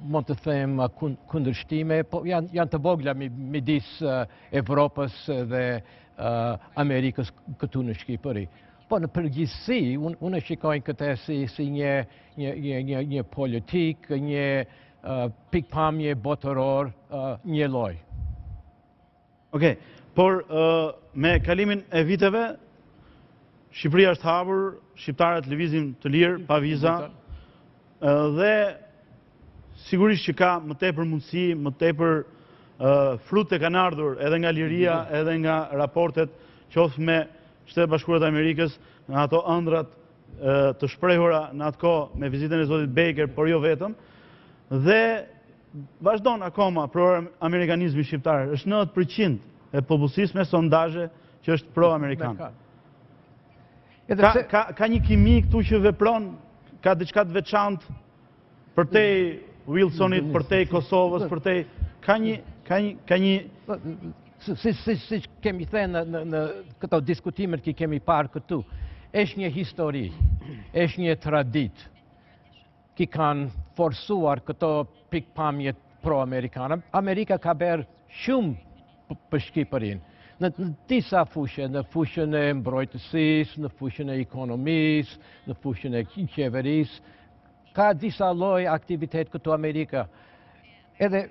mund të them, kundërshtime, po janë të vogla midis Evropës dhe Amerikës këtu në Shqipëri. Po në përgjithësi, unë shikoj këtë si një politik, një pikpamje botëror, një lloj. Okej, por me kalimin e viteve, Shqipëria është hapur, shqiptarët lëvizin të lirë, pa viza, dhe sigurisht që ka më tepër mundësi, më tepër frute kanë ardhur edhe nga liria, edhe nga raportet qoftë me Shtetet e Bashkuara të Amerikës, në ato ëndrat të shprehura në atë kohë me vizitën e zotit Baker, por jo vetëm, dhe vazhdon akoma pro-amerikanizmi shqiptar. Është 90% e popullsisë me sondazhe që është pro-amerikan. Ka një kimi këtu që vepron, ka diçka të veçantë përtej Wilsonit, përtej Kosovës, përtej ka një si kemi thënë në këto diskutimet që kemi parë këtu, është një histori, është një traditë që kanë forsuar këto pikpamje pro-amerikane. Amerika ka bërë shumë për Shqipërinë. Në disa fushë, në fushën e mbrojtësisë, në fushën e ekonomisë, në fushën e qeverisë, ka disa lloj aktivitet këtu Amerika. Edhe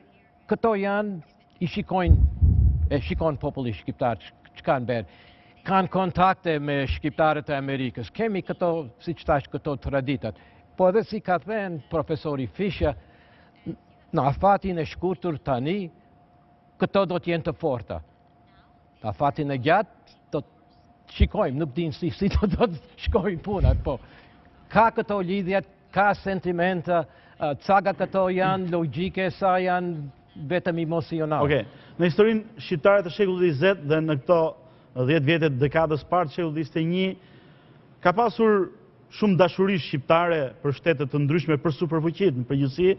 këto janë, i shikon populli shqiptar që kanë bërë. Kanë kontakte me shqiptarët e Amerikës. Kemi këto, siç thash, këto traditat. Po edhe si ka thënë profesori Fisha, në afatin e shkurtër tani, këto do të jenë të forta. fatin e gjatë, do të shikojmë, nuk din si do të shkojmë punat, po ka këto lidhjet, ka sentimenta, caga këto janë logjike, sa janë vetëm emocionale. Në historinë shqiptare të shekullit 20 dhe në këto 10 vjetet dekadës parë të shekullit 21, ka pasur shumë dashuri shqiptare për shtetet të ndryshme, për superfuqit në përgjithësi.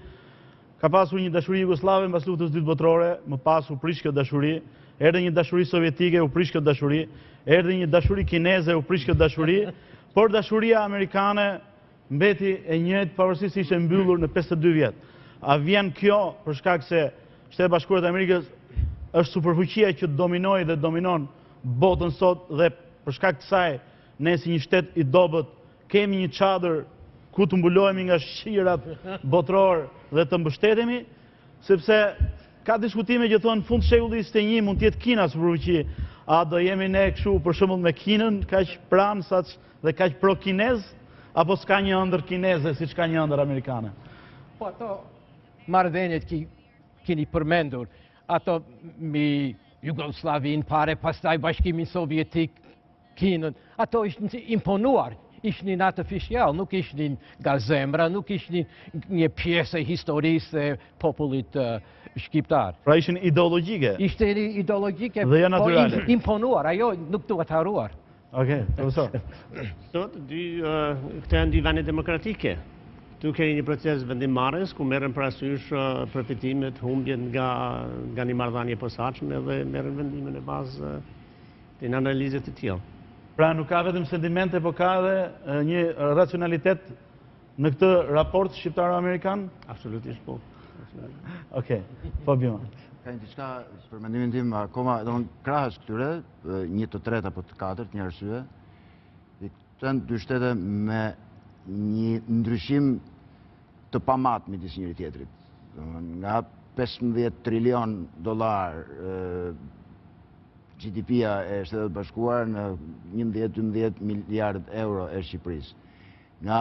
Ka pasur një dashuri jugoslave mbas luftës dytë botërore, më pas u prish kjo dashuri, erdhi një dashuri sovjetike, u prish kjo dashuri, erdhi një dashuri kineze, u prish kjo dashuri, por dashuria amerikane mbeti e njëjtë pavarësisht se ishte mbyllur në 52 vjet. A vjen kjo për shkak se Shtetet Bashkuara të Amerikës është superfuqia që dominoi dhe dominon botën sot dhe për shkak të saj ne si një shtet i dobët kemi një çadër ku të mbulohemi nga shirat botëror dhe të mbështetemi, sepse ka diskutime që thonë fund shekullit 21 mund të jetë Kina superfuqi, a do jemi ne kështu për shembull me Kinën, kaq pranë dhe kaq pro-kinez, apo s'ka një ëndër kineze siç ka një ëndër amerikane? Po ato marrëdhëniet keni përmendur, ato mi Jugoslavin pare, pastaj Bashkimin Sovjetik, Kinën, ato ishin imponuar, ishin atë oficial, nuk ishin nga zemra, nuk ishin një pjesë e historisë e popullit shqiptar. Pra ishin ideologjike? Ishte ideologjike, dhe janë natyrale. Po imponuar, ajo nuk duhet haruar. Okej, profesor. Sot, këto janë dy vende demokratike. Tu keni një proces vendimmarrjes ku merren parasysh përfitimet, humbjet nga një marrëdhënie e posaçme dhe merren vendime në bazë të analizave të tilla. Pra nuk ka vetëm sentimente, po ka edhe një racionalitet në këtë raport shqiptaro-amerikan? Absolutisht po. Okej, po bjoma. Ka një diçka për mendimin tim akoma, domthonë krahas këtyre, një të tretë apo të katërt, një arsye, këto janë dy shtete me një ndryshim të pamat midis njëri tjetrit. Nga 15 trilion dollar GDP-a e Shtetet Bashkuara në 11-12 miliard euro e Shqipërisë. Nga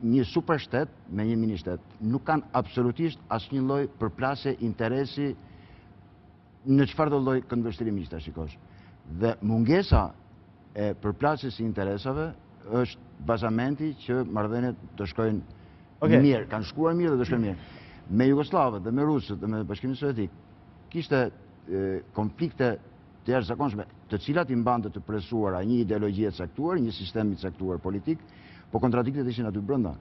një super shtet me një mini shtet nuk kanë absolutisht asnjë lloj përplasje interesi në çfarëdo lloj këndvështrimi që ta shikosh. Dhe mungesa e përplasjes së interesave është bazamenti që marrëdhëniet të shkojnë mirë, kanë shkuar mirë dhe të shkojnë mirë. Me Jugoslavët dhe me Rusët dhe me Bashkimin Sovjetik kishte konflikte të jashtëzakonshme, të cilat i mbante të presuara një ideologji e caktuar, një sistem i caktuar politik, po kontradiktet ishin aty brenda.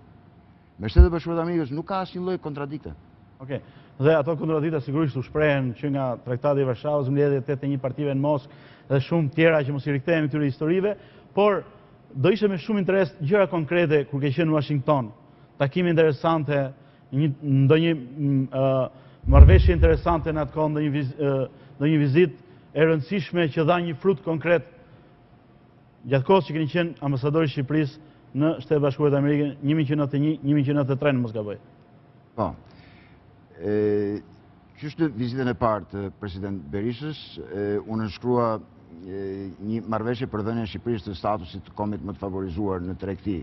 Me Shtetet Bashkuara të Amerikës nuk ka asnjë lloj kontradikte. Okej. Dhe ato kontradikta sigurisht u shprehen që nga Traktati i Varshavës, mbledhjet e 81 partive në Moskë dhe shumë tjera që mos i rikthehemi këtyre historive, por do ishte me shumë interes gjëra konkrete kur ke qenë në Washington, takime interesante, ndonjë marrëveshje interesante në atë kohë, ndonjë vizitë e rëndësishme që dha një frut konkret gjatë kohës që keni qenë ambasadori i Shqipërisë në Shtetet Bashkuara të Amerikës 1991-1993 në mos gaboj. Po. Qysh në vizitën e parë të president Berishës, unë nënshkrua një marrëveshje për dhënien e Shqipërisë të statusit të komit më të favorizuar në tregti,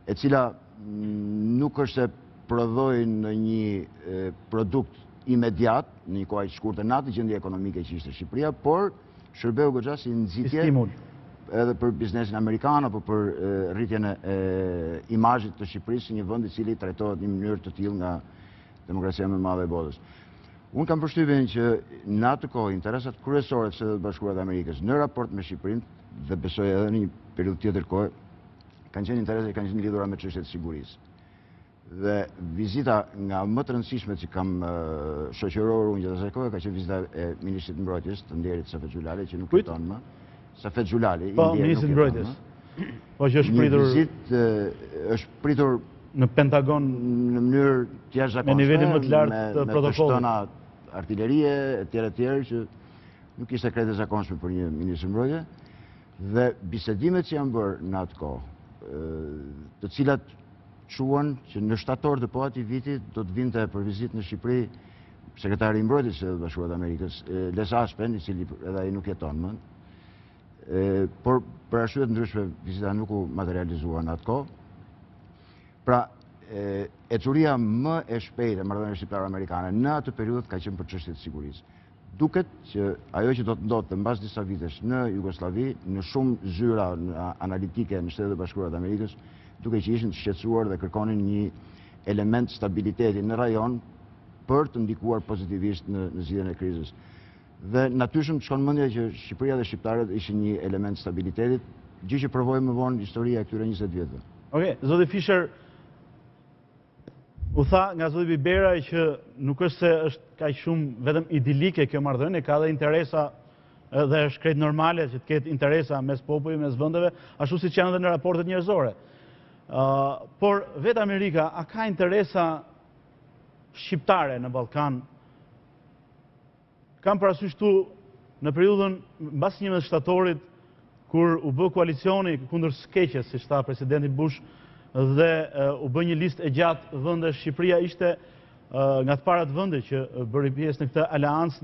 e cila nuk është se prodhoi në një produkt imediat, në një kohë aq të shkurtër në atë gjendje ekonomike që ishte Shqipëria, por shërbeu goxha si nxitje edhe për biznesin amerikan apo për rritjen e imazhit të Shqipërisë si një vend i cili trajtohet në mënyrë të tillë nga demokracia më e madhe e botës. Unë kam përshtypjen që në atë kohë interesat kryesore të Shtetit Bashkuara të Amerikës në raport me Shqipërinë dhe besoj edhe në një periudhë tjetër kohë kanë qenë interese që kanë qenë lidhura me çështjet e sigurisë. Dhe vizita nga më të rëndësishmet që kam shoqëruar unë gjatë asaj kohe ka qenë vizita e ministrit të mbrojtjes të nderit Safet Xhulali që nuk jeton më. Safet Xhulali, po ministri i mbrojtjes. Po që është pritur. Një vizitë është pritur në Pentagon në mënyrë të jashtëzakonshme, me nivelin më të lartë të protokollit. Me artillerie etj që nuk ishte krejt e zakonshme për një ministër mbrojtje. Dhe bisedimet që janë bërë në atë kohë, të cilat quan që në shtator të po atij viti do të vinte për vizitë në Shqipëri sekretari i mbrojtjes së Shtetit Bashkuar të Amerikës, Les Aspen, i cili edhe ai nuk jeton më. Por për arsye të ndryshme vizita nuk u materializua në atë kohë. Pra, ecuria më e shpejtë e marrëdhënieve shqiptaro-amerikane në atë periudhë ka qenë për çështjet e sigurisë. duket që ajo që do të ndodhte mbas disa vitesh në Jugosllavi, në shumë zyra analitike në Shtetet e Bashkuara të Amerikës, duke që ishin të shqetësuar dhe kërkonin një element stabiliteti në rajon për të ndikuar pozitivisht në zgjidhjen e krizës. Dhe natyrshëm shkon mendja që Shqipëria dhe shqiptarët ishin një element stabilitetit, gjë që provoi më vonë historia e këtyre 20 vjetëve. Okej, zoti Fischer u tha nga zoti Bibera që nuk është se është kaq shumë vetëm idilike kjo marrëdhënie, ka dhe interesa dhe është krejt normale që të ketë interesa mes popullit, mes vendeve, ashtu siç janë edhe në raportet njerëzore. Por vetë Amerika a ka interesa shqiptare në Ballkan? Kam parasysh këtu në periudhën mbas 11 shtatorit, kur u bë koalicioni kundër skeqjes, siç tha presidenti Bush, dhe u bë një listë e gjatë vende, Shqipëria ishte nga të parat vende që bëri pjesë në këtë aleancë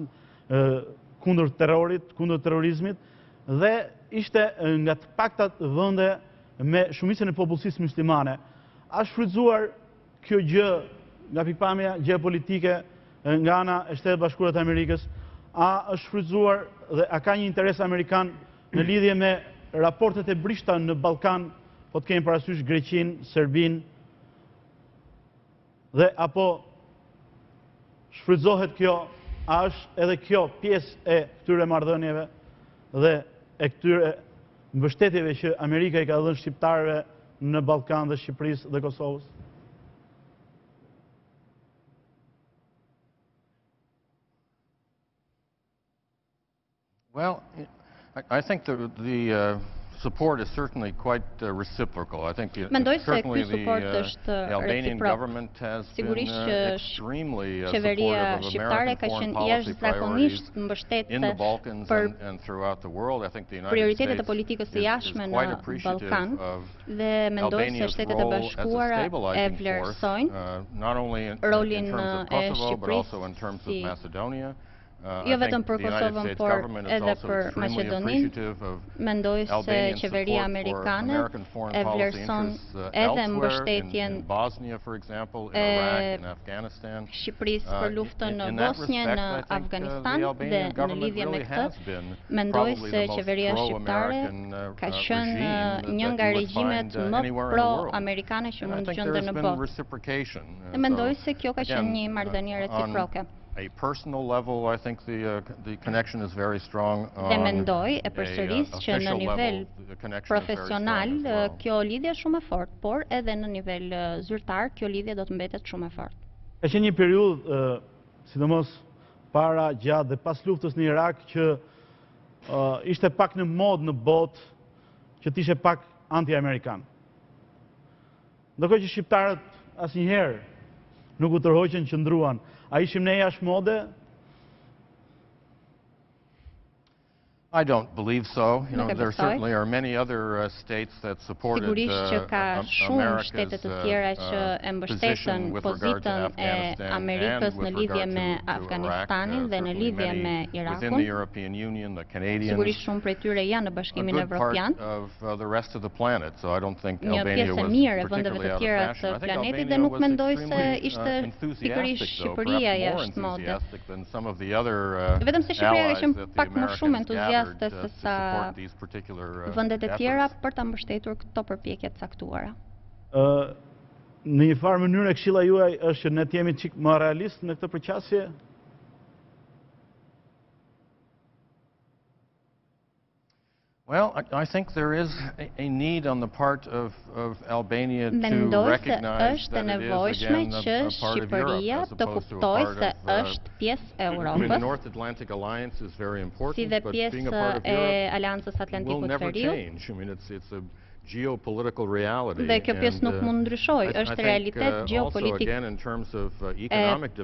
kundër terrorit, kundër terrorizmit, dhe ishte nga të paktat vende me shumicën e popullsisë muslimane. A shfrytzuar kjo gjë nga pikpamja gjeopolitike nga ana e Shtetet Bashkuara të Amerikës? A është shfrytzuar dhe a ka një interes amerikan në lidhje me raportet e brishta në Ballkan, po të kemi parasysh Greqinë, Serbinë, dhe apo shfrytëzohet kjo, a është edhe kjo pjesë e këtyre marrëdhënieve dhe e këtyre mbështetjeve që Amerika i ka dhënë shqiptarëve në Ballkan dhe Shqipërisë dhe Kosovës? Well, I think the support is certainly quite reciprocal. I think certainly the Albanian government has been extremely supportive of American foreign policy priorities in the Balkans and throughout the world. I think the United States is quite appreciative of Albania's role as a stabilizing force, not only in terms of Kosovo, but also in terms of Macedonia. Jo vetëm për Kosovën, por edhe për Maqedoninë. Mendoj se qeveria amerikane e vlerëson edhe mbështetjen e Shqipërisë për luftën në Bosnjë, në Afganistan, dhe në lidhje me këtë, mendoj se qeveria shqiptare ka qenë një nga regjimet më pro-amerikane që mund të gjenden në botë. Dhe mendoj se kjo ka qenë një marrëdhënie reciproke. A personal level, I think the connection is very strong. Dhe mendoj e përsëris që në nivel profesional kjo lidhje është shumë e fortë, por edhe në nivel zyrtar kjo lidhje do të mbetet shumë e fortë. Ka qenë një periudhë, sidomos para, gjatë dhe pas luftës në Irak, që ishte pak në modë në botë që të ishte pak anti-amerikan. Ndërkohë që shqiptarët asnjëherë nuk u tërhoqën, qëndruan. A ishim ne jashtë mode? I don't believe so. You know, there certainly are many other states that supported America's position with regard to Afghanistan and with regard to Iraq, dhe në lidhje me Irakun. Within the European Union, the Canadians, sigurisht shumë prej tyre janë në Bashkimin Evropian. Of the rest of the planet, so I don't think Albania was particularly out of fashion. I think Albania was extremely enthusiastic, though, perhaps more enthusiastic than some of the other allies that the Americans se sa vendet e tjera për ta mbështetur këto përpjekje të caktuara. Në një farë mënyrë këshilla juaj është që ne të jemi çik më realist në këtë përqasje? Well, I think there is a need on the part of Albania to recognize that it is again a part of Europe as opposed to a part of the North Atlantic Alliance is very important, but being a part of Europe will never change. I mean, it's a geopolitical reality. Dhe kjo pjesë nuk mund ndryshoj, është realitet geopolitik.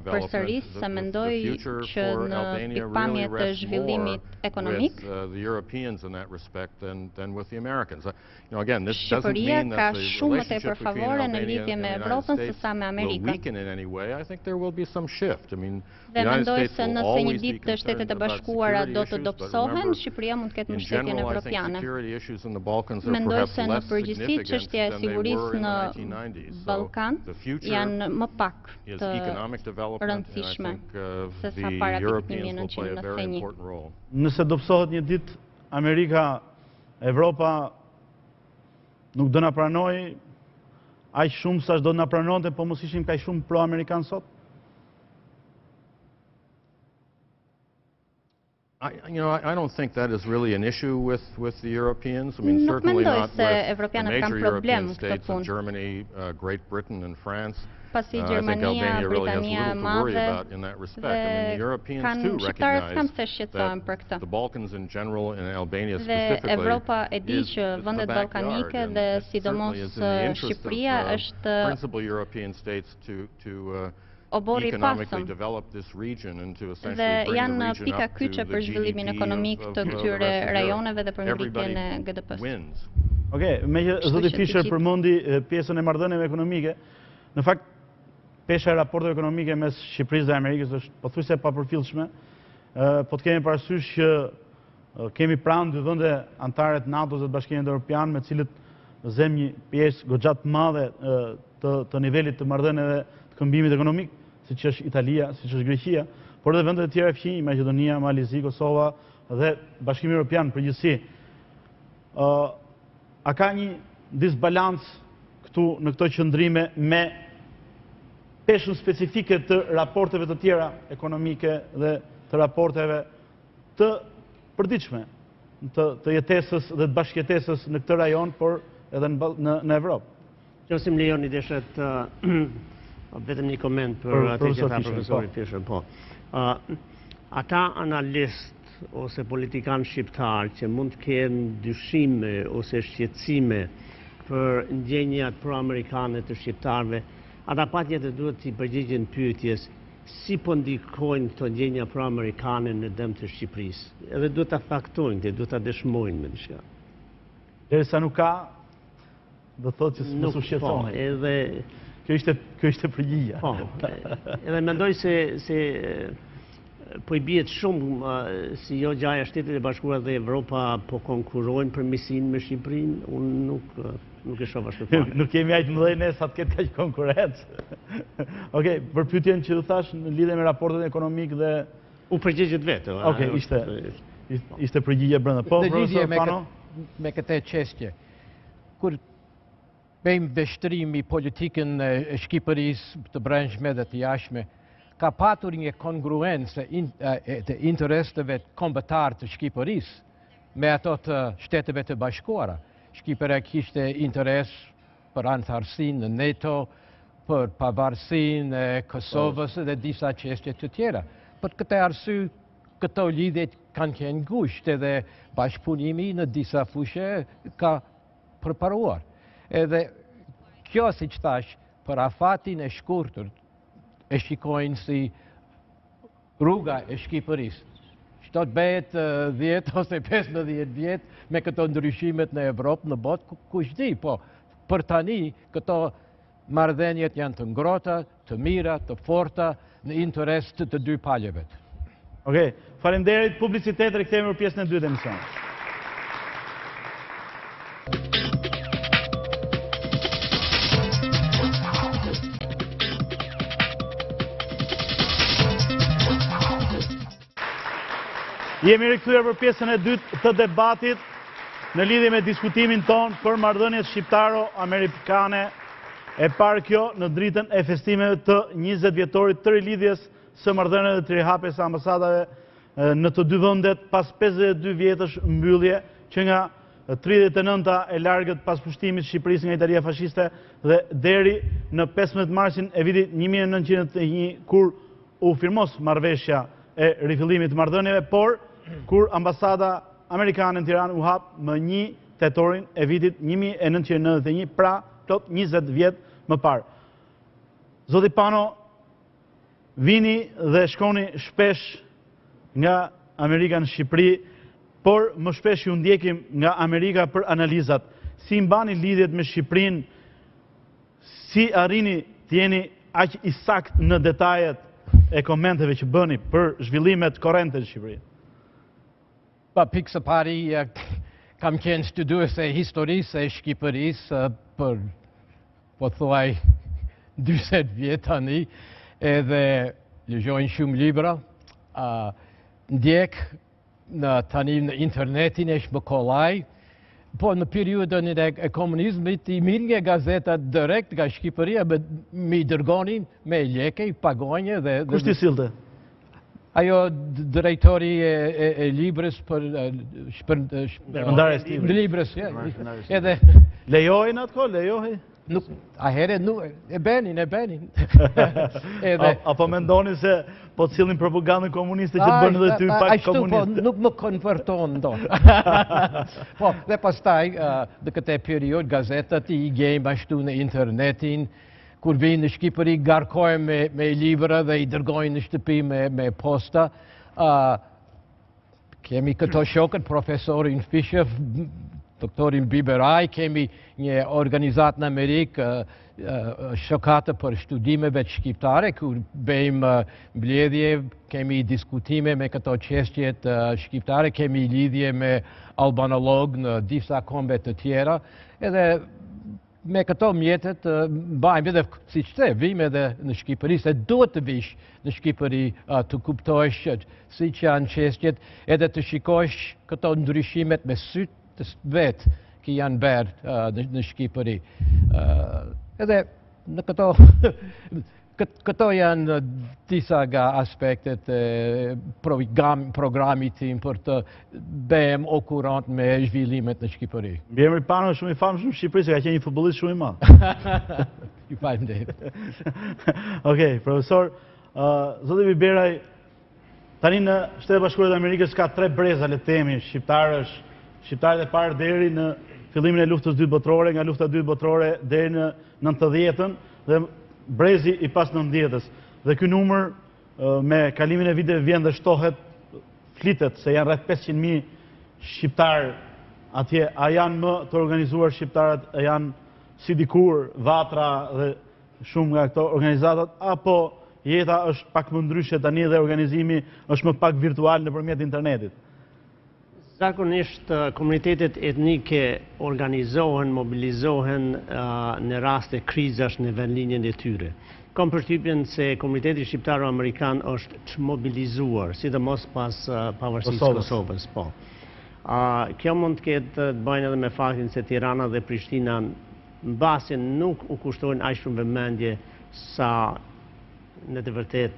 Përsëris se mendoj që në pikpamje të zhvillimit ekonomik, Shqipëria ka shumë tepër favore në lidhje me Evropën se sa me Amerikën. Dhe mendoj se nëse një ditë të Shtetet e Bashkuara do të dobësohen, Shqipëria mund të ketë mbështetjen evropiane. Mendoj se në përgjithësi çështja e sigurisë në Ballkan janë më pak të rëndësishme se sa para vitit 1991. Nëse do pësohet një ditë Amerika, Evropa nuk do na pranoj aq shumë sa do na pranonte, po mos ishim kaq shumë pro-amerikan sot? I don't think that is really an issue with the Europeans. I mean, certainly not with the major European states of Germany, Great Britain, and France. I think Albania really has little to worry about in that respect. I mean, the Europeans too recognize that the Balkans in general and Albania specifically is the backyard, and it's certainly is in the interest of principal European states to economically develop this region and to essentially bring the region up to the GDP of everybody wins. Okej, me që zoti Fischer përmendi pjesën e marrëdhënieve ekonomike, në fakt pesha e raporteve ekonomike mes Shqipërisë dhe Amerikës është pothuajse e papërfillshme, po të kemi parasysh që kemi pranë dy vende anëtare të NATO-s dhe të Bashkimit Evropian, me cilët zem një pjesë goxha të madhe të nivelit të marrëdhënieve të këmbimit ekonomik, siç është Italia, siç është Greqia, por edhe vendet e tjera fqinj, Maqedonia, Malizi, Kosova dhe Bashkimi Evropian përgjithësi. A ka një disbalans këtu në këto qëndrime me peshën specifike të raporteve të tjera ekonomike dhe të raporteve të përditshme të jetesës dhe të bashkëjetesës në këtë rajon, por edhe në Evropë? Nëse më lejoni deshet vetëm një koment për atë që tha profesori Fischer. Po. Ata analist ose politikan shqiptar që mund të kenë dyshime ose shqetësime për ndjenjat pro-amerikane të shqiptarëve, ata patjetër duhet të përgjigjen pyetjes si po ndikojnë këto ndjenja pro-amerikane në dëm të Shqipërisë. Edhe duhet ta faktojnë, duhet ta dëshmojnë me diçka. Derisa nuk ka, do thotë që mos u shqetësoni. Edhe kjo ishte përgjigja. Po. Edhe mendoj se po i bie shumë si jo gjaja Shtetet e Bashkuara dhe Evropa po konkurrojnë për misinë me Shqipërinë, unë nuk e shoh ashtu fare. Nuk kemi aq mëdhej ne sa të ketë kaq konkurrencë. Okej, për pyetjen që thash në lidhje me raportet ekonomik dhe u përgjigjet vetë. Okej, ishte përgjigje brenda. Po, profesor Pano, me këtë çështje. Kur bëjmë vështrimi politikën e Shqipërisë të brendshme dhe të jashtme, ka patur një kongruencë të interesave kombëtar të Shqipërisë me ato të Shteteve të Bashkuara. Shqipëria kishte interes për anëtarësinë në NATO, për pavarësinë e Kosovës dhe disa çështje të tjera. Për këtë arsye, këto lidhje kanë qenë ngushtë dhe bashkëpunimi në disa fushë ka përparuar. Edhe kjo, siç thash, për afatin e shkurtër e shikojnë si rruga e Shqipërisë. Çdo të bëhet 10 ose 15 vjet me këto ndryshimet në Evropë, në botë, kush di, po për tani këto marrëdhëniet janë të ngrohta, të mira, të forta në interes të dy palëve. Okej, faleminderit, publicitet, rikthehemi në pjesën e dytë të emisionit. Jemi rikthyer për pjesën e dytë të debatit në lidhje me diskutimin ton për marrëdhëniet shqiptaro-amerikane, e parë kjo në dritën e festimeve të 20 vjetorit të rilidhjes së marrëdhënieve të rihapjes së ambasadave në të dy vendet pas 52 vjetësh mbyllje, që nga 39-a e largët pas pushtimit Shqipërisë nga Italia fashiste dhe deri në 15 marsin e vitit 1901, kur u firmos marrëveshja e rifillimit të marrëdhënieve, por kur ambasada amerikane në Tiranë u hap më 1 tetorin e vitit 1991, pra plot 20 vjet më parë. Zoti Pano, vini dhe shkoni shpesh nga Amerika në Shqipëri, por më shpesh ju ndjekim nga Amerika për analizat. Si mbani lidhjet me Shqipërinë, si arrini të jeni aq i sakt në detajet e komenteve që bëni për zhvillimet korrente në Shqipëri? Pa pikë së pari, kam qenë studuese e historisë e Shqipërisë për, po thuaj, 20 vjetë tani, edhe lexojnë shumë libra, ndjek tani në internetin e shmë po në periudën e komunizmit i mirë nga gazetat direkt nga Shqipëria mi dërgonin me leke, i pagonje dhe... Kush t'i sillte? Ajo drejtori e librës për... Shpërndarjes time. Librës, edhe... Lejojnë atë ko, lejojnë? A here e benin. Apo mendoni se po cilin propagandën komuniste që të bërnë dhe ty pak komuniste? Nuk më konverton do. Po, dhe pastaj, dhe këte period, gazetat i gjejmë ashtu në internetin, kur vinë në Shqipëri, garkojmë me libra dhe i dërgojnë në shtëpi me posta. Kemi këto shokët, profesorin Fischer, doktorin Biberaj, kemi një organizat në Amerikë, shokatë për studimeve shqiptare, kur bëjmë mbledhje, kemi diskutime me këto çështjet shqiptare, kemi lidhje me albanolog në disa kombe të tjera, edhe me këto mjetet bajmë edhe, si që vim edhe në Shqipëri, se duhet të vish në Shqipëri të kuptojsh si që janë çështjet, edhe të shikosh këto ndryshimet me sytë të vetë që janë berë në Shqipëri. Edhe në këto janë disa nga aspektet programit tim për të bëhem okurant me zhvillimet në Shqipëri. Bjemri Pano shumë i famë shumë Shqipëri, se ka qenë një futbollist shumë i madh. Ju faleminderit. Okej, profesor, zoti Biberaj, tani në Shtetet e Bashkuara të Amerikës ka 3 breza, le të themi, shqiptarët e parë deri në fillimin e luftës dytë botërore, nga lufta dytë botërore deri në 90-ën dhe brezi i pas 90-ës. Dhe ky numër me kalimin e viteve vjen dhe shtohet, flitet se janë rreth 500.000 shqiptarë atje. A janë më të organizuar shqiptarët, a janë si dikur Vatra dhe shumë nga këto organizatat, apo jeta është pak më ndryshe tani dhe organizimi është më pak virtual nëpërmjet internetit? Zakonisht, komunitetet etnike organizohen, mobilizohen në raste krizash në vendlinjen e tyre. Kam përshtypjen se komuniteti shqiptaro-amerikan është të mobilizuar, sidomos pas pavarësisë Kosovës. Po. Kjo mund të ketë të bëjnë edhe me faktin se Tirana dhe Prishtina në basin nuk u kushtojnë aq shumë vëmendje sa në të vërtet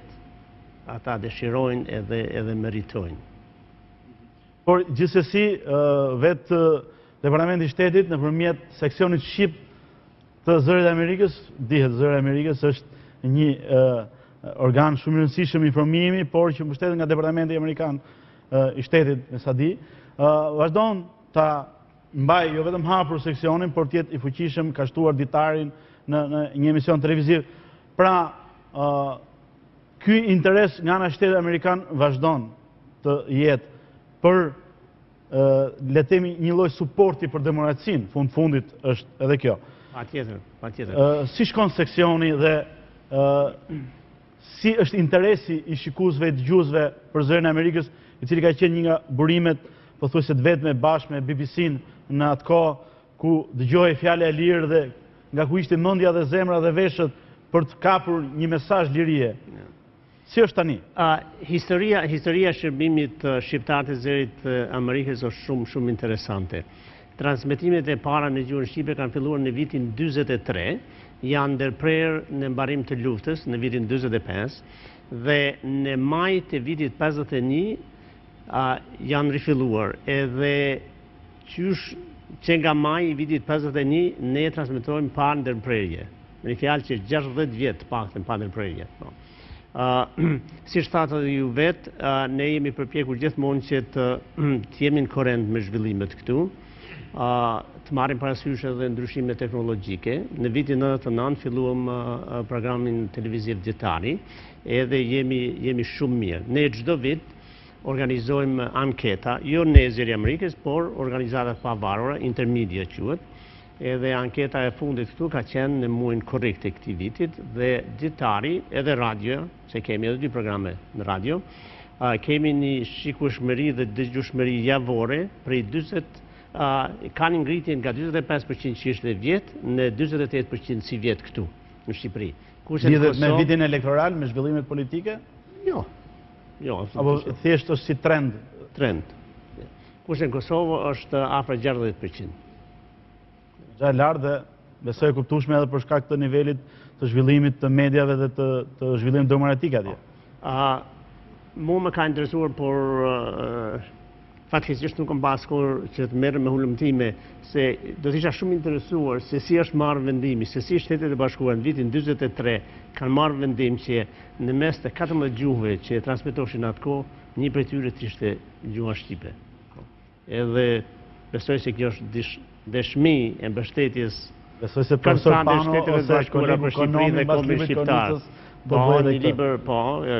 ata dëshirojnë edhe meritojnë. Por gjithsesi, vetë Departamenti i Shtetit nëpërmjet seksionit shqip të Zërit e Amerikës, dihet Zëri i Amerikës është një organ shumë i rëndësishëm informimi, por që mbështetet nga Departamenti Amerikan i Shtetit, me sa di, vazhdon ta mbaj jo vetëm hapur seksionin, por të jetë i fuqishëm, ka shtuar ditarin në një emision televiziv. Pra, ky interes nga ana Shtetit Amerikan vazhdon të jetë për, le të themi, një lloj suporti për demokracinë, fundit është edhe kjo. Patjetër. Si shkon seksioni dhe si është interesi i shikuesve e dëgjuesve për Zërin e Amerikës, i cili ka qenë një nga burimet pothuajse të vetme bashkë me BBC-n në atë kohë ku dëgjohej fjala e lirë dhe nga ku ishte mendja dhe zemra dhe veshët për të kapur një mesazh lirie. Si është tani? Historia shërbimit shqiptar të Zërit Amerikës është shumë interesante. Transmetimet e para në gjuhën shqipe kanë filluar në vitin 43, janë ndërprerë në mbarim të luftës në vitin 45 dhe në maj të vitit 51 janë rifilluar. Edhe që nga maj i vitit 51 ne transmetojmë pa ndërprerje. Me një fjalë që 60 vjetë paktën pa ndërprerje. Si shtatë dhe ju vetë, ne jemi përpjekur gjithmonë që të jemi në korrent me zhvillimet këtu, të marrim parasysh edhe ndryshime teknologjike. Në vitin 99 filluam programin televiziv Ditari, edhe jemi shumë mirë. Ne çdo vit organizojmë anketa, jo ne Zëri i Amerikës, por organizatat pavarura, Intermedia quhet. Edhe anketa e fundit këtu ka qenë në muajin korrekt të këtij vitit dhe Ditari edhe radio, se kemi edhe 2 programe në radio, kemi një shikueshmëri dhe dëgjueshmëri javore prej ka një ngritje nga 45% që ishte vjetë në 48% si vjetë këtu, në Shqipëri. Lidhet me vitin elektoral, me zhvillimet politike? Jo. Apo thjesht është si trend? Trend. Kurse në Kosovë është afër 60%. Gja lartë dhe besoj e kuptueshme edhe për shkak të nivelit të zhvillimit të mediave dhe të zhvillimit demokratik atje. Mu më ka interesuar, por fatkeqësisht nuk kam pas kohë që të merrem me hulumtime, se do të isha shumë interesuar se si është marrë vendimi, se si Shtetet e Bashkuara në vitin 43 kanë marrë vendim që në mes të 14 gjuhëve që transmetoshin atë kohë, një prej tyre ishte gjuha shqipe. Edhe besoj se kjo është dëshmi e mbështetjes besoj se profesor Pano ose kolegu Shqipëri dhe kombit shqiptar. Një libër,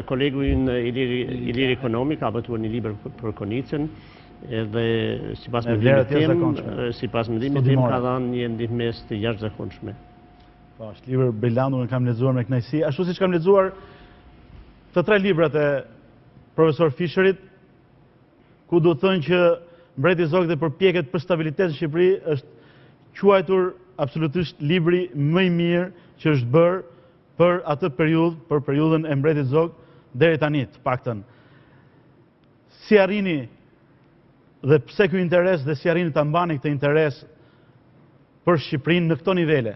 kolegu ynë Ilir Ekonomi ka bërtuar një libër për Konicën, edhe sipas mendimit tim ka dhënë një ndihmës të jashtëzakonshme. Po, është libër brillant, unë kam lexuar me kënaqësi, ashtu siç kam lexuar të 3 librat e profesor Fisherit, ku do të thënë që Mbreti Zog dhe përpjekjet për stabilitet në Shqipëri është quajtur absolutisht libri më i mirë që është bërë për atë periudhë, për periudhën e Mbretit Zog deri tani, të paktën. Si arrini dhe pse ky interes dhe si arrini ta mbani këtë interes për Shqipërinë në këto nivele?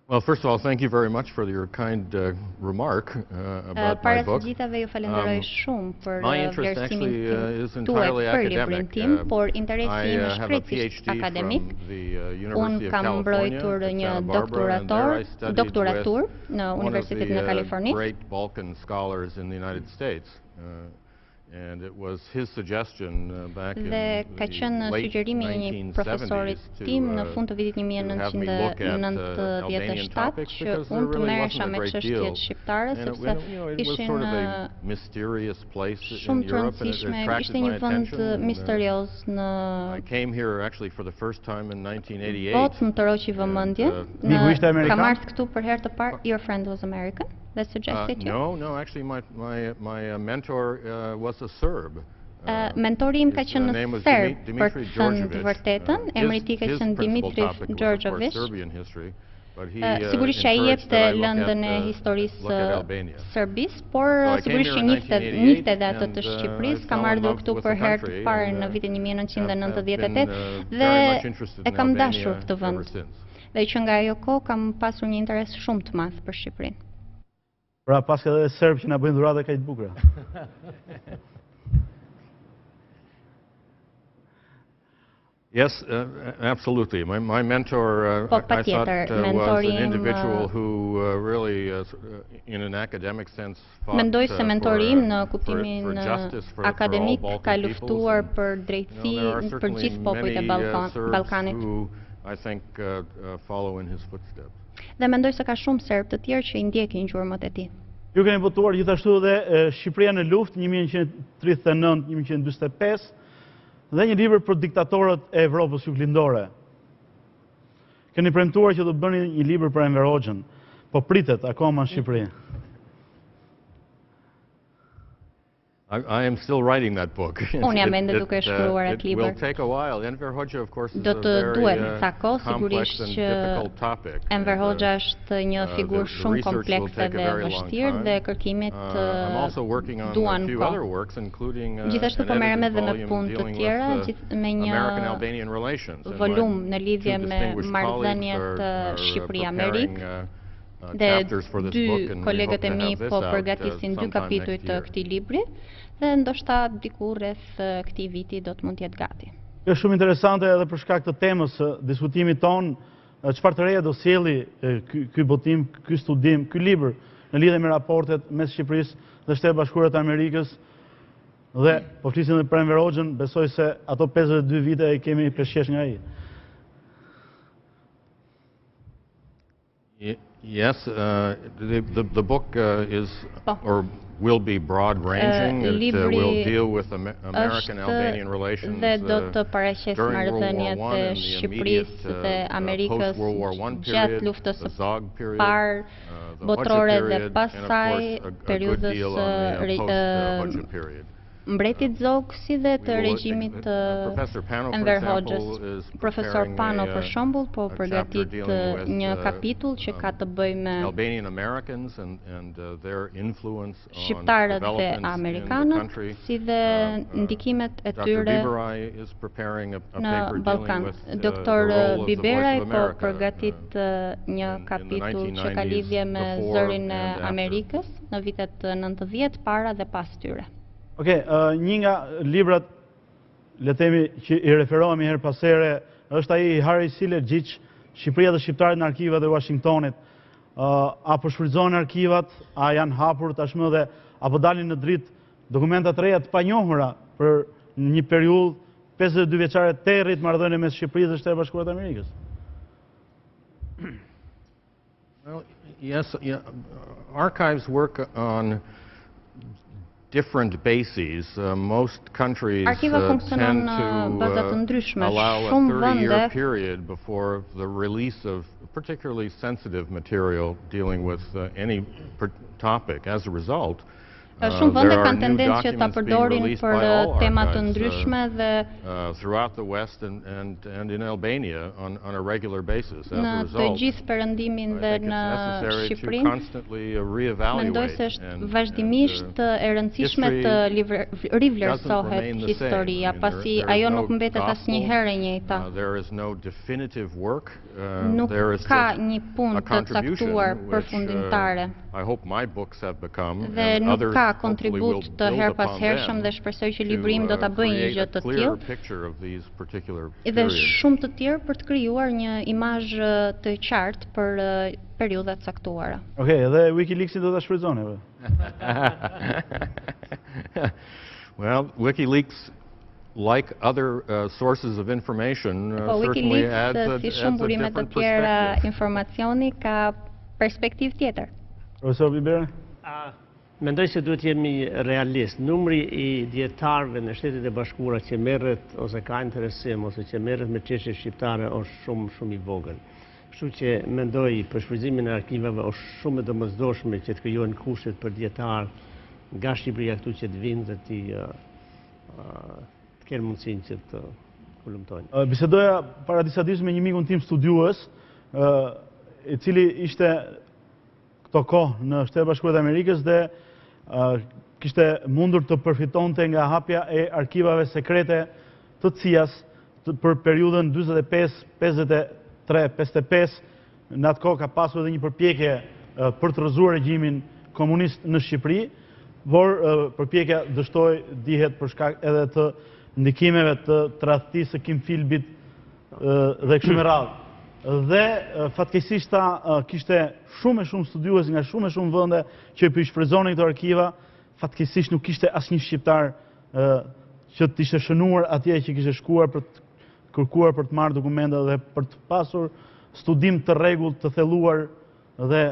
Well, first of all, thank you very much for your kind remark about my book. My interest actually is entirely academic. I have a PhD from the University of California, Santa Barbara, and there I studied with one of the great Balkan scholars in the United States. And it was his suggestion back in the late 1970s to have me look at Albanian topics because there really wasn't a great deal. And it was sort of a mysterious place in Europe, and it attracted my attention. I came here actually for the first time in 1988. Your friend was American? That suggested you? No, actually my mentor was a Serb. Mentori im ka qenë serb, për të thënë të vërtetën, emri i tij ka qenë Dimitri Đorđević. Sigurisht që ai jepte lëndën e historisë Serbisë, por sigurisht që njihte edhe atë të Shqipërisë, kam ardhur këtu për herë të parë në vitin 1998 dhe e kam dashur këtë vend. Dhe që nga ajo kohë kam pasur një interes shumë të madh për Shqipërinë. Pra pas ka edhe serb që na bëjnë dhuratë kaq të bukura. Yes, absolutely. My mentor, I thought, was an individual who really, in an academic sense, fought Mendoj se mentori im në kuptimin akademik ka luftuar për drejtësi për gjithë popujt e Ballkanit. I think follow in his footsteps. Dhe mendoj se ka shumë serb të tjerë që i ndjekin gjurmët e tij. Ju keni votuar gjithashtu edhe Shqipëria në luftë 1939-1945 dhe një libër për diktatorët e Evropës juglindore. Keni premtuar që do të bëni një libër për Enver Hoxhën, po pritet akoma në Shqipëri. I am still writing that book. Unë jam ende duke shkruar atë libër. It will take a while. Enver Hoxha, of course, is do të duhet ca kohë, sigurisht që Enver Hoxha është një figurë shumë komplekse dhe vështirë dhe kërkimet duan kohë. Gjithashtu po merrem edhe me punë të tjera, me një volum në lidhje me marrëdhëniet Shqipëri-Amerikë. Dhe 2 kolegët e mi po përgatisin 2 kapituj të këtij libri dhe ndoshta diku rreth këtij viti do të mund të jetë gati. Është shumë interesante edhe për shkak të temës së diskutimit ton, çfarë të reja do sjelli ky botim, ky studim, ky libër në lidhje me raportet mes Shqipërisë dhe Shtetet Bashkuara të Amerikës. Dhe po flisim edhe për Enver Hoxhën, besoj se ato 52 vite e kemi peshqesh nga ai. Yes, the book is or will be broad-ranging. It will deal with American-Albanian relations during World War I and the immediate post-World War I period, the Zog period, the Hoxha period, and of course a good deal on the post-Hoxha period. mbretit Zog, si dhe të regjimit Enver Hoxhës. Profesor Pano, për shembull, po përgatit një kapitull që ka të bëjë me shqiptarët dhe amerikanët, si dhe ndikimet e tyre në Ballkan. Doktor Biberaj po përgatit një kapitull që ka lidhje me zërin e Amerikës në vitet 90 para dhe pas tyre. Okej, një nga librat, le themi, që i referohemi her pas here, është ai Harry Silegjic, Shqipëria dhe shqiptarët në arkivat e Washingtonit. Apo shfrytëzohen arkivat, a janë hapur tashmë dhe apo dalin në dritë dokumenta të reja të panjohura për një periudhë 52 vjeçare të errit marrëdhënie mes Shqipërisë dhe Shtetit Bashkuar të Amerikës? Well, yes, archives work on different bases. Most countries tend to allow a 30-year period before the release of particularly sensitive material dealing with any topic. As a result, shumë vende kanë tendencë që ta përdorin për tema të ndryshme dhe throughout the West and in Albania on a regular basis. Në të gjithë perëndimin dhe në Shqipërinë, mendoj se është vazhdimisht e rëndësishme të rivlerësohet historia, pasi ajo nuk mbetet asnjëherë e njëjta. Nuk ka një punë të caktuar përfundimtare. Dhe nuk ka kontribut të her pas hershëm dhe shpresoj që libri im do ta bëjë një gjë të tillë. Dhe shumë të tjerë për të krijuar një imazh të qartë për periudha të caktuara. Okej, edhe WikiLeaks do ta shfrytëzoni. Well, WikiLeaks, like other sources of information, certainly adds a different perspective. Informacioni ka perspektivë tjetër. Profesor Biberaj? Mendoj se duhet jemi realist. Numri i dietarëve në Shtetet e Bashkuara që merret ose ka interesim ose që merret me çështje shqiptare është shumë i vogël. Kështu që mendoj për shfrytëzimin e arkivave është shumë e domosdoshme që të krijohen kushtet për dietar nga Shqipëria këtu që të vinë dhe të kenë mundësinë që të kulumtojnë. Bisedoja para disa ditësh me një mikun tim studiues, i cili ishte këto kohë në Shtetet Bashkuara të Amerikës dhe kishte mundur të përfitonte nga hapja e arkivave sekrete të CIA-s për periudhën 45, 53, 55. Në atë kohë ka pasur edhe një përpjekje për të rrëzuar regjimin komunist në Shqipëri, por përpjekja dështoi dihet për shkak edhe të ndikimeve të tradhtisë së Kim Philbit dhe kështu me radhë. Dhe fatkeqësisht kishte shumë studiues nga shumë vende që i shfrytëzonin këto arkiva, fatkeqësisht nuk kishte asnjë shqiptar që të ishte shënuar atje, që kishte shkuar për të kërkuar për të marrë dokumente dhe për të pasur studim të rregullt, të thelluar dhe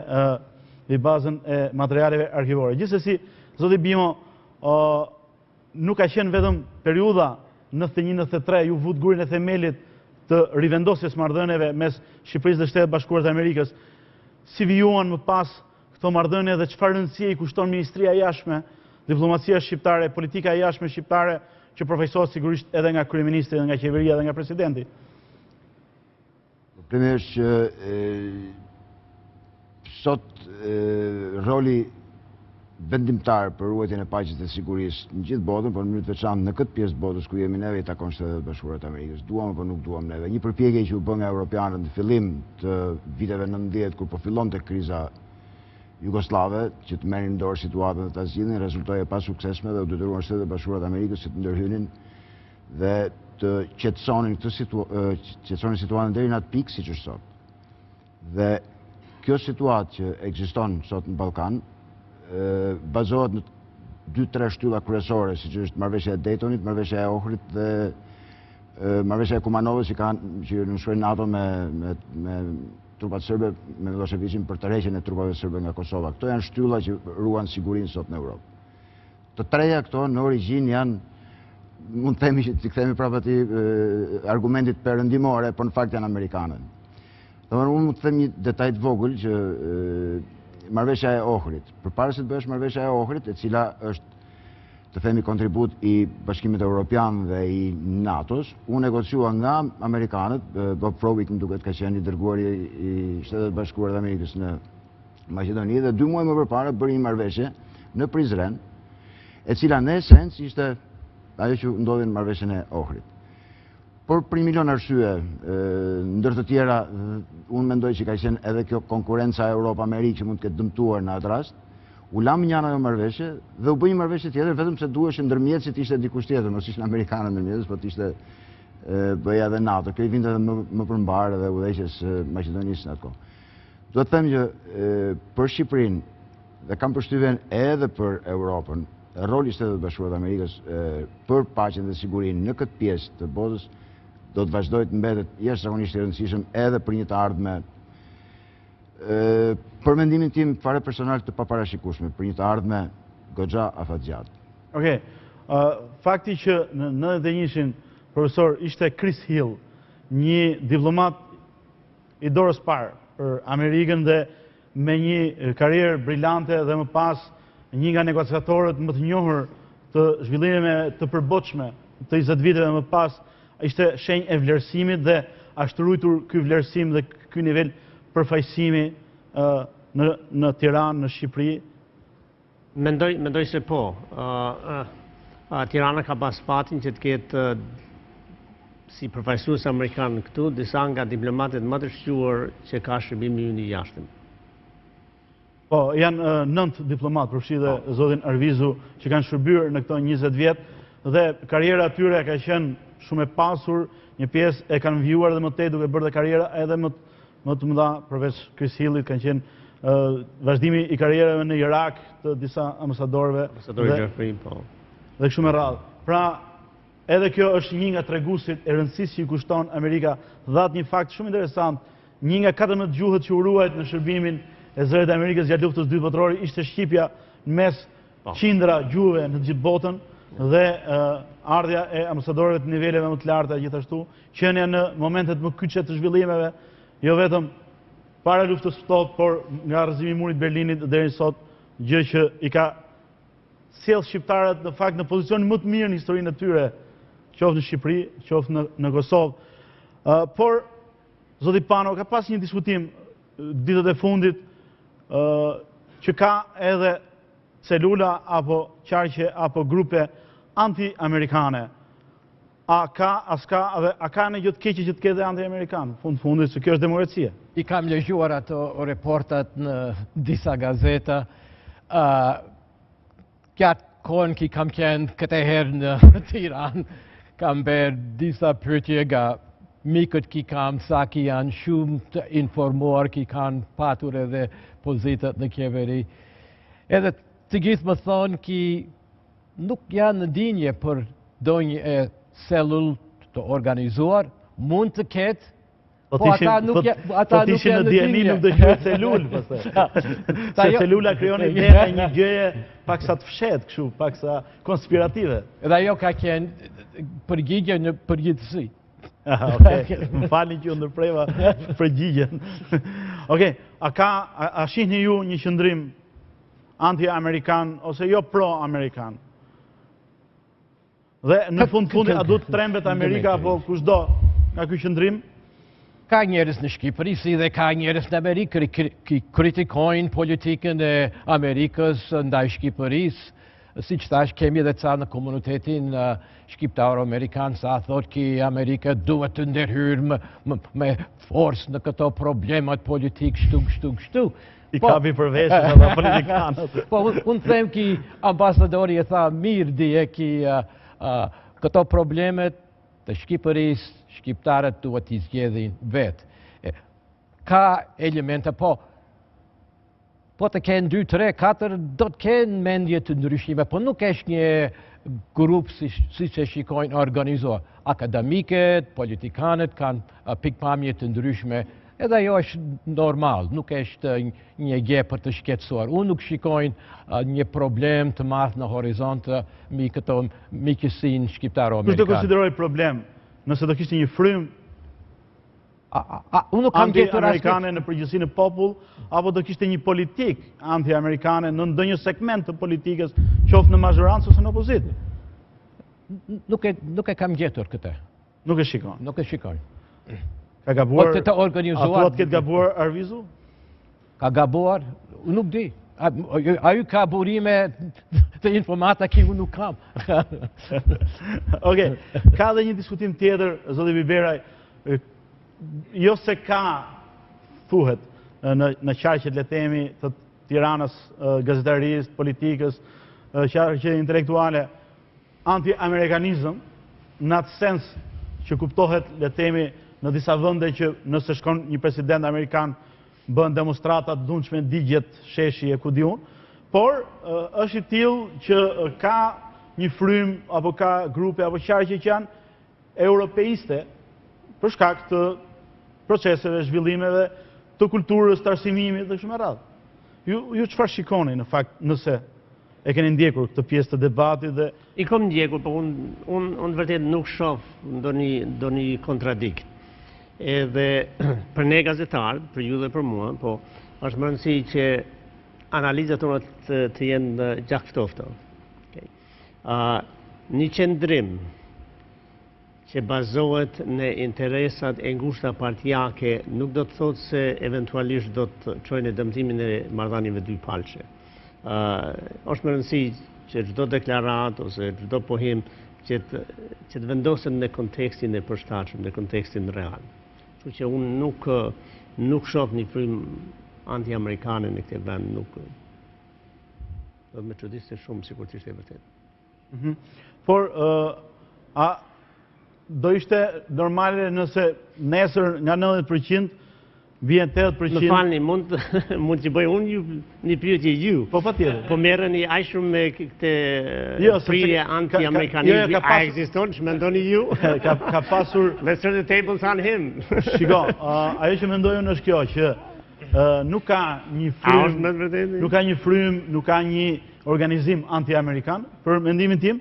i bazën e materialeve arkivore. Gjithsesi, zoti Bimo, nuk ka qenë vetëm periudha 91-93 ju vut gurin e themelit të rivendosjes marrëdhënieve mes Shqipërisë dhe Shtetit Bashkuar të Amerikës. Si vijuan më pas këto marrëdhënie dhe çfarë rëndësie i kushton Ministria e Jashtme, diplomacia shqiptare, politika e jashtme shqiptare, që përfaqësohet sigurisht edhe nga kryeministri, edhe nga qeveria, edhe nga presidenti? Primerisht sot roli vendimtar për ruajtjen e paqes dhe sigurisë në gjithë botën, por në mënyrë të veçantë në këtë pjesë të botës ku jemi neve, i takon Shtetet Bashkuara të Amerikës. Duam apo nuk duam neve. Një përpjekje që u bë nga europianët në fillim të viteve 90 kur po fillonte kriza jugoslave, që të merrin në dorë situatën dhe ta zgjidhnin, rezultoi pa suksesshme dhe u detyruan Shtetet Bashkuara të Amerikës që të ndërhynin dhe të qetësonin situatën deri në atë pikë siç është sot. Dhe kjo situatë që ekziston sot në Ballkan bazohet në 2-3 shtylla kryesore, siç është marrëveshja e Daytonit, marrëveshja e Ohrit dhe marrëveshja e Kumanovës që nënshkroi NATO me trupat serbe, me Miloševićin për tërheqjen e trupave serbe nga Kosova. Këto janë shtylla që ruan sigurinë sot në Europë. Të treja këto në origjinë janë, mund të themi që të kthehemi prapë atij argumentit perëndimore, por në fakt janë amerikane. Domethënë unë mund të them një detaj të vogël që marrëveshja e Ohrit. Përpara se të bëhesh marrëveshja e Ohrit, e cila është të themi kontribut i Bashkimit Evropian dhe i NATO-s, u negociua nga Amerikanët, Bob Frowick më duket ka qenë i dërguari i Shtetet Bashkuara të Amerikës në Maqedoni dhe 2 muaj më përpara bëri një marrëveshje në Prizren, e cila në esencë ishte ajo që ndodhi në marrëveshjen e Ohrit. Por për 1 milion arsye, ndër të tjera, unë mendoj që ka qenë edhe kjo konkurenca Europë-Amerikë që mund të ketë dëmtuar në atë rast, u lam një anë ajo marrëveshje dhe u bë një marrëveshje tjetër vetëm se duhej ndërmjetësit ishte dikush tjetër, mos ishin amerikanët ndërmjetës, por ishte bëja edhe NATO. Kjo i vinte edhe më përmbar edhe udhëheqjes Maqedonisë në atë kohë. Do të them që për Shqipërinë dhe kam përshtypjen edhe për Europën, roli i Shtetit Bashkuar të Amerikës për paqen dhe sigurinë në këtë pjesë të botës do të vazhdojë të mbetet jashtëzakonisht i rëndësishëm edhe për një të ardhme për mendimin tim fare personal të paparashikueshme, për një të ardhme goxha afatgjatë. Okej, fakti që në 91-shin profesor ishte Chris Hill, një diplomat i dorës parë për Amerikën dhe me një karrierë brillante dhe më pas një nga negociatorët më të njohur të zhvillimeve të përbotshme të 20 viteve më pas, ishte shenjë e vlerësimit dhe është ruajtur ky vlerësim dhe ky nivel përfaqësimi në Tiranë, në Shqipëri? Mendoj se po. Tirana ka pas fatin që të ketë si përfaqësues amerikan këtu, disa nga diplomatët më të shquar që ka shërbimi i jashtëm. Po, janë 9 diplomatë, përfshi dhe zotin Arvizu, që kanë shërbyer në këto 20 vjetë dhe karriera atyre ka qenë shumë e pasur, një pjesë e kanë vjuar dhe më tej duke bërë dhe karriera edhe më të mëdha përveç Chris Hillit, kanë qenë vazhdimi i karrierave në Irak të disa ambasadorëve dhe kështu me radhë. Pra, edhe kjo është një nga treguesit e rëndësisë që i kushton Amerika. Dhat një fakt shumë interesant, një nga 14 gjuhët që u ruajt në shërbimin e zërit e Amerikës gjatë luftës së dytë botërore ishte shqipja në mes qindra gjuhëve në gjithë botën dhe ardhja e ambasadorëve të niveleve më të larta gjithashtu, qenia në momentet më kyçe të zhvillimeve, jo vetëm para luftës së totë, por nga rrëzimi i murit Berlinit deri sot, gjë që i ka sjell shqiptarët në fakt në pozicionin më të mirë në historinë e tyre, qoftë në Shqipëri, qoftë në Kosovë. Por zoti Pano ka pas një diskutim ditët e fundit që ka edhe celula apo qarqe apo grupe anti-amerikane. A ka në gjë të keqe që të ketë anti-amerikan, fundit se kjo është demokracia? I kam lexuar ato reportat në disa gazeta. Gjatë kohën që kam qenë këtë herë në Tiranë, kam bërë disa pyetje nga mikët që kam sa që janë shumë të informuar, që kanë patur edhe pozitat në qeveri. Edhe të gjithë më thonë që nuk janë në dinje për donjë celul të organizuar, mund të ketë, po ata nuk janë në dinje. Nuk dëshirë celul, se celula krijon ide një gjëje paksa të fshetë, kështu, paksa konspirative. Edhe ajo ka qenë përgjigje në përgjithësi. Më falni që ju ndërpreva përgjigjen. Okej, a shihni ju një qëndrim anti-amerikan ose jo pro-amerikan? Dhe në fundi, a du të trembet Amerika apo kushdo nga ky qëndrim? Ka njerëz në Shqipëri, si dhe ka njerëz në Amerikë që kritikojnë politikën e Amerikës ndaj Shqipërisë. Si që thash, kemi edhe ca në komunitetin shqiptaro-amerikan sa thot që Amerika duhet të ndërhyrë me forcë në këto problemat politik kështu. I kapi përveshën edhe politikanët. Po, unë them që ambasadori e tha mirë dje që këto problemet të Shqipërisë, shqiptarët duhet t'i zgjedhin vetë. Ka elemente, po të kenë 2, 3, 4, do të kenë mendje të ndryshime, po nuk është një grup si që shikojnë organizuar. Akademiket, politikanët kanë pikpamje të ndryshme, edhe ajo është normal, nuk është një gjë për të shqetësuar. Unë nuk shikojnë një problem të madh në horizont mi këto mikësinë shqiptaro-amerikane. Kështë të konsideroj problem, nëse do kishte një frym anti-amerikane në përgjithësinë e popull, apo do kishte një politik anti-amerikane në ndonjë segment të politikës, qoftë në mazhorancë ose në opozitë? Nuk e kam gjetur këtë. Nuk e shikon? Nuk e shikon. Ka gabuar? Të organizuar. A thua të ketë gabuar Arvizu? Ka gabuar? Nuk di. A ju ka burime të informata ki unë nuk kam. Oke, ka dhe një diskutim tjetër, zoti Biberaj, jo se ka, thuhet, në qarqet letemi të Tiranës, gazetarisë, politikës, qarqet intelektuale, anti-amerikanizëm, në atë sens që kuptohet letemi në disa vënde që nëse shkon një president amerikan bën demonstratat dhunshme, digjet, sheshi e ku di unë, por është i tillë që ka një frym, apo ka grupe, apo qarqe që janë europeiste, për shkak të proceseve, zhvillimeve, të kulturës, të arsimimit dhe kështu me radhë. Ju çfarë shikoni në fakt nëse e keni ndjekur këtë pjesë të debatit dhe... I kom ndjekur, po unë vërtet nuk shoh ndonjë kontradikt. Edhe për ne gazetarë, për ju dhe për mua, po është më rëndësi që analizat tona të jenë gjakftofta. Një qëndrim që bazohet në interesat e ngushta partijake nuk do të thotë se eventualisht do të çojnë në dëmtimin e marrëdhënieve dypalçe. Është më rëndësi që çdo deklarat ose çdo pohim që të vendosen në kontekstin e përshtatshëm, në kontekstin real. Kështu që unë nuk shoh një frym anti-amerikane në këtë vend, nuk do të më çuditste shumë sikur të ishte vërtet. Por a do ishte normale nëse nesër nga 90% vjen 80%... Më falni, mund të bëj unë një pyetje ju. Po patjetër. Po merreni aq shumë me këtë fryrje anti-amerikanizmi, a ekziston, ç'mendoni ju? Ka pasur... Let's turn the tables on him. Shiko, ajo që mendoj unë është kjo, që nuk ka një frym, nuk ka një organizim anti-amerikan, për mendimin tim,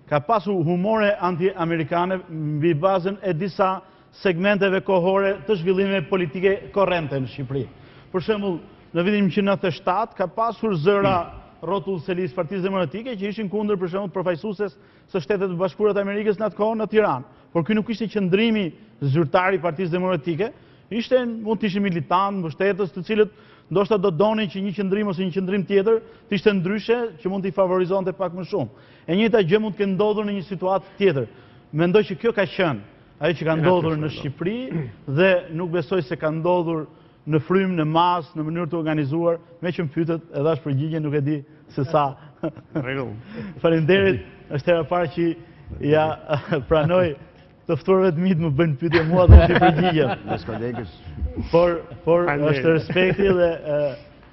ka pasur humore anti-amerikane mbi bazën e disa segmenteve kohore të zhvillimeve politike korrente në Shqipëri. Për shembull, në vitin 1997 ka pasur zëra rrotullselis Partisë Demokratike që ishin kundër për shembull përfaqësueses së Shtetet e Bashkuara të Amerikës në atë kohë në Tiranë. Por ky nuk ishte qëndrimi zyrtar i Partisë Demokratike, mund të ishin militant, mbështetës, të cilët ndoshta do donin që një qëndrim ose një qëndrim tjetër të ishte ndryshe, që mund t'i favorizonte pak më shumë. E njëjta gjë mund të ketë ndodhur në një situatë tjetër. Mendoj që kjo ka qenë ajo që ka ndodhur në Shqipëri dhe nuk besoj se ka ndodhur në frym, në mas, në mënyrë të organizuar, me që më pyetët edhe është përgjigje, nuk e di se sa. Faleminderit, është hera parë që ja pranoj të ftuarve të mi të më bëjnë pyetje mua dhe të përgjigjem. Por është respekti dhe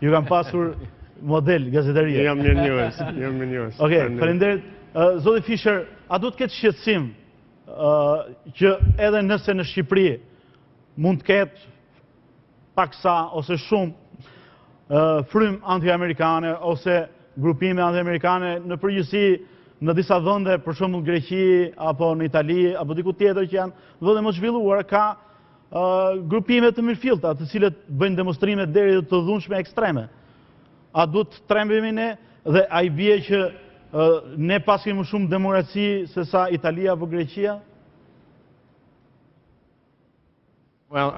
ju kam pasur model gazetarie. Jam mirënjohës. Okej, faleminderit. Zoti Fischer, a duhet të ketë shqetësim që edhe nëse në Shqipëri mund të ketë paksa ose shumë frym anti-amerikane ose grupime anti-amerikane në përgjithësi në disa vende, për shembull Greqi apo në Itali apo diku tjetër që janë vende më zhvilluara, ka grupime të mirëfillta, të cilët bëjnë demonstrime deri të dhunshme ekstreme. A duhet të trembemi ne dhe a i bie që ne pasim më shumë demokraci se sa Italia apo Greqia? Well,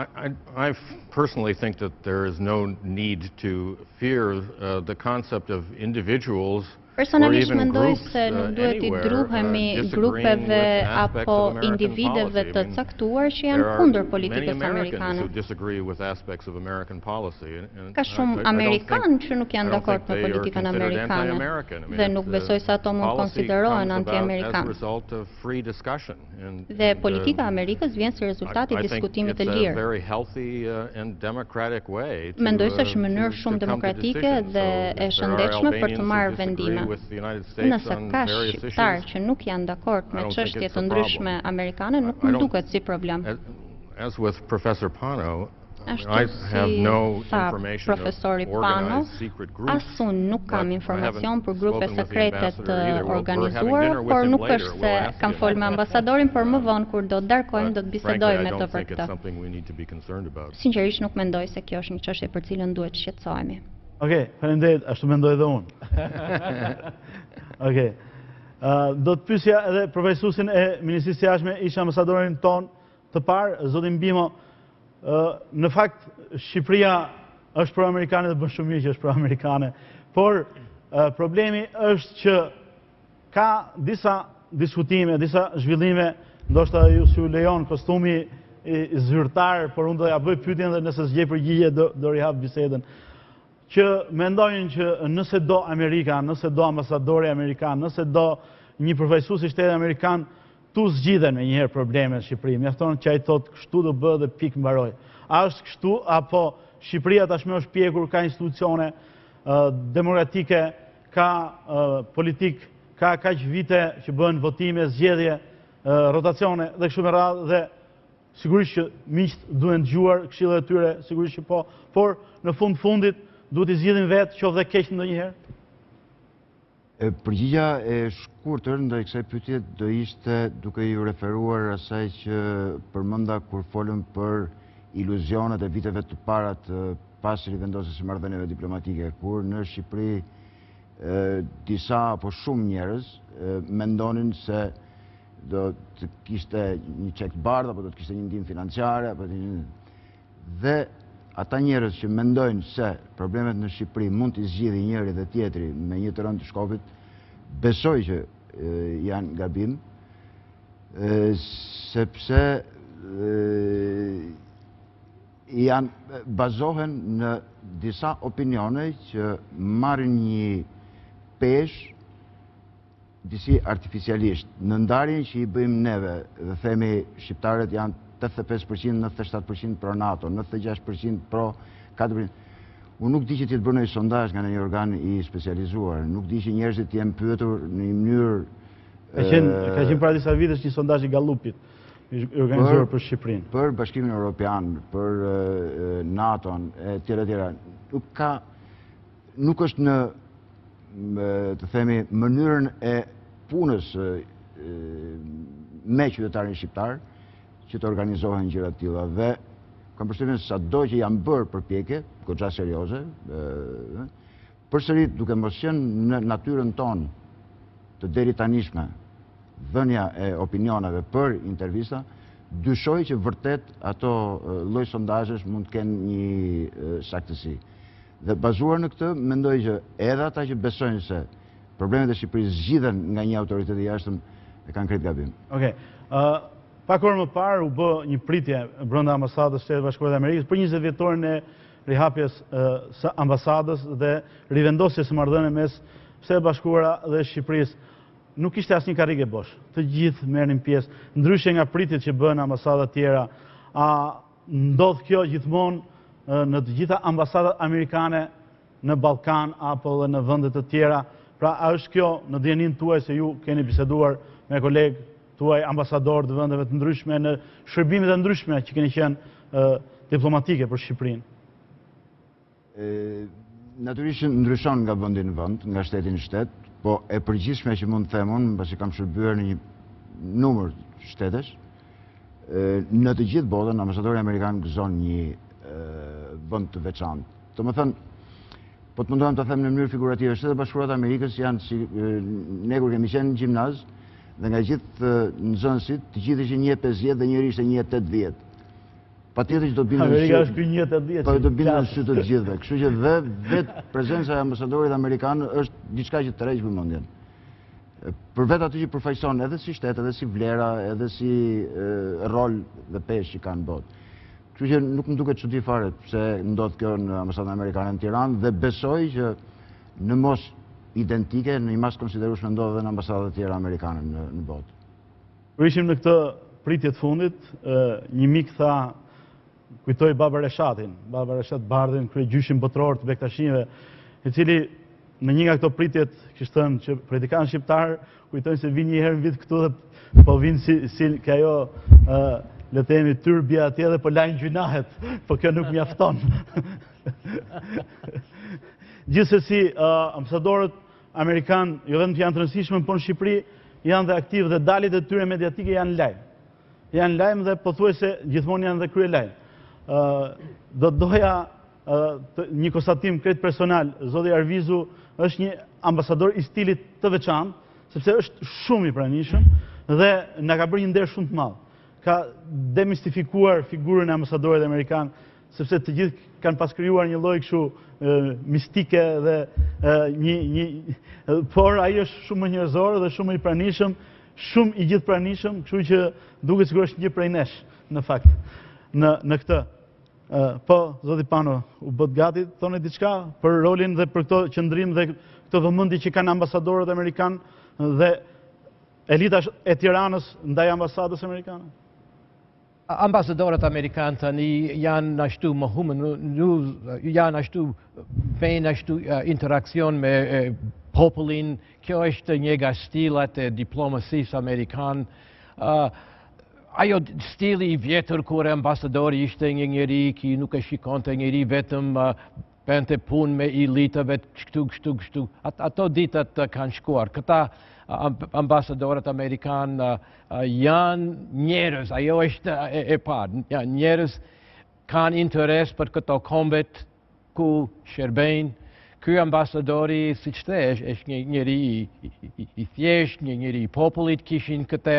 I personally think that there is no need to fear the concept of individuals Personalisht mendoj se nuk duhet i druhemi grupeve apo individeve të caktuar që janë kundër politikës amerikane. Ka shumë Amerikanë që nuk janë dakord me politikën amerikane dhe nuk besoj se ato mund konsiderohen anti-amerikanë. Dhe politika e Amerikës vjen si rezultat i diskutimit të lirë. Mendoj se është mënyrë shumë demokratike dhe e shëndetshme për të marrë vendime. Nëse ka shqiptar që nuk janë dakord me çështje të ndryshme amerikane, nuk më duket si problem. As with Professor Pano, Ashtu si tha profesori Panos, as unë nuk kam informacion për grupe sekrete të organizuara, por nuk është se kam folur me ambasadorin, por më vonë kur do të darkojmë do të bisedojmë me to për këtë. Sinqerisht nuk mendoj se kjo është një çështje për cilën duhet të shqetësohemi. Okej, faleminderit, ashtu mendoj edhe unë. Okej. Do të pyesja edhe profesuesin e Ministrisë së Jashtme, ish ambasadorin ton të parë, zotin Bimo. Në fakt, Shqipëria është pro-amerikane dhe bën shumë mirë që është pro-amerikane, por problemi është që ka disa diskutime, disa zhvillime, ndoshta ju lejon kostumi zyrtar, por unë do ja bëj pyetjen dhe nëse s'gjej përgjigje do rihap bisedën, që mendojnë që nëse do Amerika, nëse do ambasadori amerikan, nëse do një përfaqësues i shtetit amerikan, tu zgjidhen me njëherë problemet në Shqipëri. Mjafton që ai thotë kështu do bëhet dhe pikë mbaroj. A është kështu apo Shqipëria tashmë është pjekur, ka institucione demokratike, ka politik, ka kaq vite që bëhen votime, zgjedhje, rotacione dhe kështu me radhë, dhe sigurisht që miqt duhen dëgjuar këshillat e tyre, sigurisht që po, por në fundit duhet i zgjidhin vetë, qoftë dhe keq ndonjëherë. Përgjigja e shkurtër ndaj kësaj pyetje do ishte duke ju referuar asaj që përmenda kur folëm për iluzionet e viteve të para të pas rivendosjes së marrëdhënieve diplomatike, kur në Shqipëri disa apo shumë njerëz mendonin se do të kishte një çek të bardhë apo do të kishte një ndihmë financiare dhe ata njerëz që mendojnë se problemet në Shqipëri mund t'i zgjidhë njëri dhe tjetri me një të rënd të shkopit, besoj që janë gabim, sepse bazohen në disa opinione që marrin një peshë disi artificialisht. Në ndarjen që i bëjmë neve dhe themi shqiptarët janë 85%, 97% pro NATO, 96% pro 4%. Unë nuk di që ti të bërë një sondazh nga një organ i specializuar, nuk di që njerëzit jenë pyetur në një mënyrë... Ka qenë para disa vitesh një sondazh i Gallupit, organizuar për Shqipërinë. Për Bashkimin Evropian, për NATO-n, e tjera. Nuk është në, të themi, mënyrën e punës me qytetarin shqiptar, që të organizohen gjëra të tilla, dhe kam përshtypjen se sado që janë bërë përpjekje goxha serioze, përsëri duke mos qenë në natyrën tonë të deri tanishme dhënia e opinioneve për intervista, dyshoj që vërtet ato lloj sondazhesh mund të kenë një saktësi. Dhe bazuar në këtë, mendoj që edhe ata që besojnë se problemet e Shqipërisë zgjidhen nga një autoritet i jashtëm e kanë krejt gabim. Okej. Pak orë më parë u bë një pritje brenda ambasadës së Shtetit Bashkuar të Amerikës për 20 vjetorin e rihapjes së ambasadës dhe rivendosjes së marrëdhënieve mes Shtetit Bashkuara dhe Shqipërisë. Nuk ishte asnjë karrige bosh. Të gjithë merrnin pjesë, ndryshe nga pritjet që bën ambasadat tjera. A ndodh kjo gjithmonë në të gjitha ambasadat amerikane në Ballkan apo edhe në vende të tjera? Pra, a është kjo në dijenin tuaj se ju keni biseduar me kolegë tuaj ambasador të vendeve të ndryshme në shërbimet e ndryshme që keni qenë diplomatike për Shqipërinë? Natyrisht ndryshon nga vendi në vend, nga shteti në shtet, po e përgjithshme që mund të them unë, pasi kam shërbyer në një numër shtetesh, në të gjithë botën ambasadori amerikan gëzon një vend të veçantë. Domethënë, po të mundohem të them në mënyrë figurative, Shtetet Bashkuara të Amerikës janë si ne kur kemi qenë në gjimnaz, dhe nga gjithë nxënësit, të gjithë ishin 1.50 dhe njëri ishte 1.80. Patjetër që do bindën Amerika është ky 1.80. Po do bindën sy të gjithëve. Kështu që dhe vetë prezenca e ambasadorit amerikan është diçka që tërheq vëmendjen. Për vetë aty që përfaqëson edhe si shtet, edhe si vlera, edhe si rol dhe peshë që kanë në botë. Kështu që nuk më duket çudi fare pse ndodh kjo në ambasadën amerikane në Tiranë dhe besoj që në mos identike, në një mas konsiderueshme ndodhe dhe në ambasadat e tjera amerikane në botë. Kur ishim në këtë pritje të fundit, një mik tha, kujtoi Baba Reshatin, Baba Reshat Bardhin, kryegjyshin botror të Bektashinëve, i cili në një nga këto pritjet kishte thënë që politikanë shqiptar kujtojnë se vinë një herë në vit këtu dhe po vinë si ka ajo le të jemi tyrbja atje dhe po lajnë gjynahet, po kjo nuk mjafton. Gjithsesi, ambasadorët Amerikan, jo vetëm që janë të rëndësishëm, por në Shqipëri janë dhe aktiv dhe dalit e tyre mediatike janë lajm. Janë lajm dhe pothuajse gjithmonë janë dhe krye lajm. Do doja një konstatim krejt personal, zoti Arvizu është një ambasador i stilit të veçantë, sepse është shumë i pranishëm dhe na ka bërë një nder shumë të madh. Ka demistifikuar figurën e ambasadorit amerikan, sepse të gjithë kanë pas krijuar një lloj kështu mistike dhe por ai është shumë më njerëzor dhe shumë i pranishëm, shumë i gjithpranishëm, kështu që duket sikur është një prej nesh në fakt në këtë. Po, zoti Pano, u bët gati, thoni diçka për rolin dhe për këto qëndrim dhe këto vëmendje që kanë ambasadorët amerikan dhe elita e Tiranës ndaj ambasadës amerikane? Ambasadorët amerikanë tani janë ashtu më humë, janë ashtu bëjnë ashtu interakcion me popullin. Kjo është një nga stilat e diplomacisë amerikanë. Ajo stili i vjetër kur ambasadori ishte një njeri që nuk e shikonte njeri vetëm bënte punë me elitëve kështu. Ato ditët kanë shkuar. Këta ambasadorët amerikanë janë njerëz, ajo është e parë. Njerëz kanë interes për këto kombet ku shërbejnë. Ky ambasadori, siç the, është një njeri i thjesht, një njeri i popullit, kishin këtë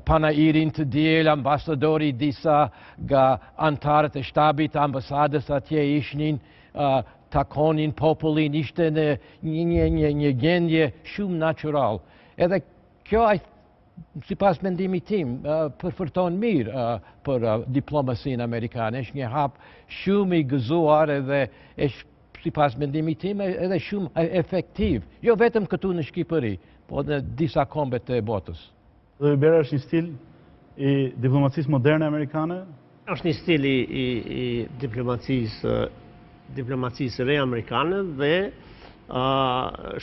panairin të diel, ambasadori disa nga antarët e shtabit ambasadës atje ishnin, takonin popullin, ishte në një gjendje shumë natural. Edhe kjo, sipas mendimit tim, përfërton mirë për diplomasinë amerikane. Është një hap shumë i gëzuar edhe është sipas mendimit tim edhe shumë efektiv. Jo vetëm këtu në Shqipëri, po në disa kombe të botës. Dhe Bera është një stil i diplomacisë moderne amerikane? Është një stil i diplomacisë re amerikane dhe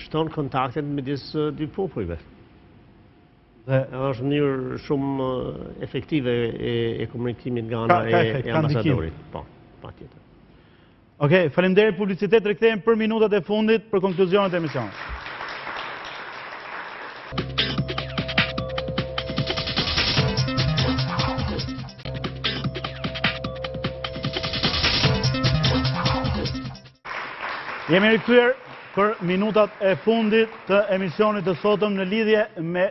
shton kontaktet midis dy popujve. Është mënyrë shumë efektive e komunikimit nga ana e ambasadorit. Po, patjetër. Okej, faleminderit publicitet, rikthehemi për minutat e fundit për konkluzionet e emisionit. Jemi rikthyer për minutat e fundit të emisionit të sotëm në lidhje me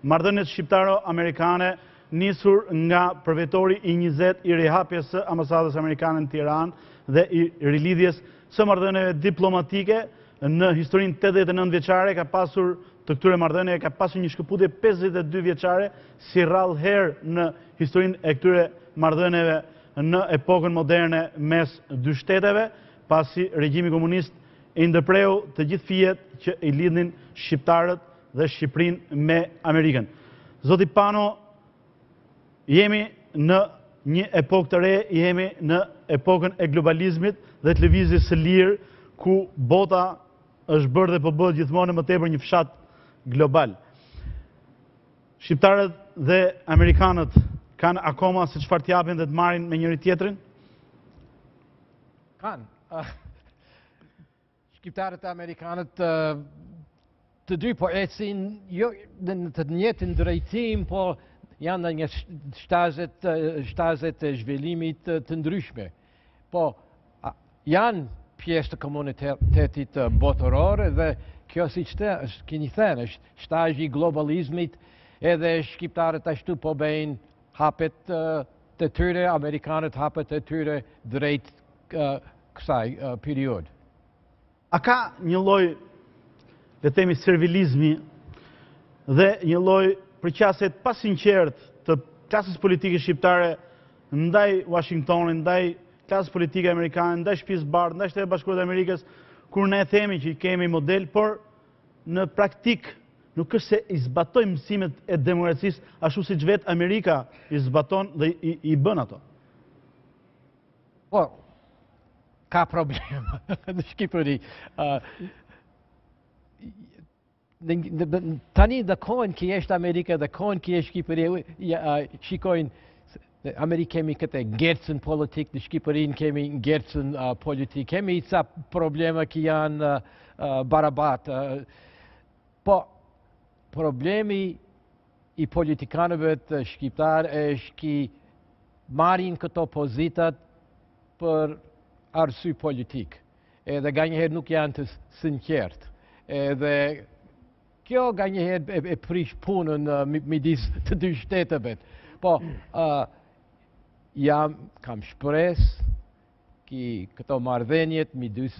marrëdhëniet shqiptaro-amerikane nisur nga përvetori i 20 i rihapjes së ambasadës amerikane në Tiranë dhe i rilidhjes së marrëdhënieve diplomatike. Në historinë 89 vjeçare ka pasur të këtyre marrëdhënieve ka pasur një shkëputje 52 vjeçare, si rrallë herë në historinë e këtyre marrëdhënieve në epokën moderne mes dy shteteve, pasi regjimi komunist i ndërpreu të gjithë fijet që i lidhin shqiptarët dhe Shqipërinë me Amerikën. Zoti Pano, jemi në një epokë të re, jemi në epokën e globalizmit dhe të lëvizjes së lirë, ku bota është bërë dhe po bëhet gjithmonë më tepër një fshat global. Shqiptarët dhe amerikanët kanë akoma se çfarë të japin dhe të marrin me njëri tjetrin? Kanë. Shqiptarët e amerikanët të dy po ecin jo në të njëjtin drejtim, po janë në një shtazet e zhvillimit të ndryshme. Po, janë pjesë të komunitetit botëror dhe kjo si që keni thënë, është shtazhi i globalizmit edhe shqiptarët ashtu po bëjnë hapet të tyre, amerikanët hapet të tyre drejt kësaj periud. A ka një lloj, le të themi, servilizmi dhe një lloj përqaset pa sinqert të klasës politike shqiptare ndaj Washingtonit, ndaj klasës politike amerikane, ndaj Shtëpisë së Bardhë, ndaj Shtetet Bashkuara të Amerikës, kur ne themi që kemi model, por në praktik nuk është se i zbatojmë mësimet e demokracisë ashtu siç vetë Amerika i zbaton dhe i bën ato. Po, ka problem në Shqipëri. Tani dhe kohën që është Amerika dhe kohën që është Shqipëri, shikojnë Amerikë kemi këtë ngercën politik, në Shqipërinë kemi ngercën politik, kemi ca probleme që janë barabat. Po, problemi i politikanëve të shqiptar është që marrin këto pozitat për arsye politik. Edhe ganjëherë nuk janë të sinqert. Edhe kjo ganjëherë e prish punën midis të dy shteteve. Po, kam shpresë që këto marrëdhëniet midis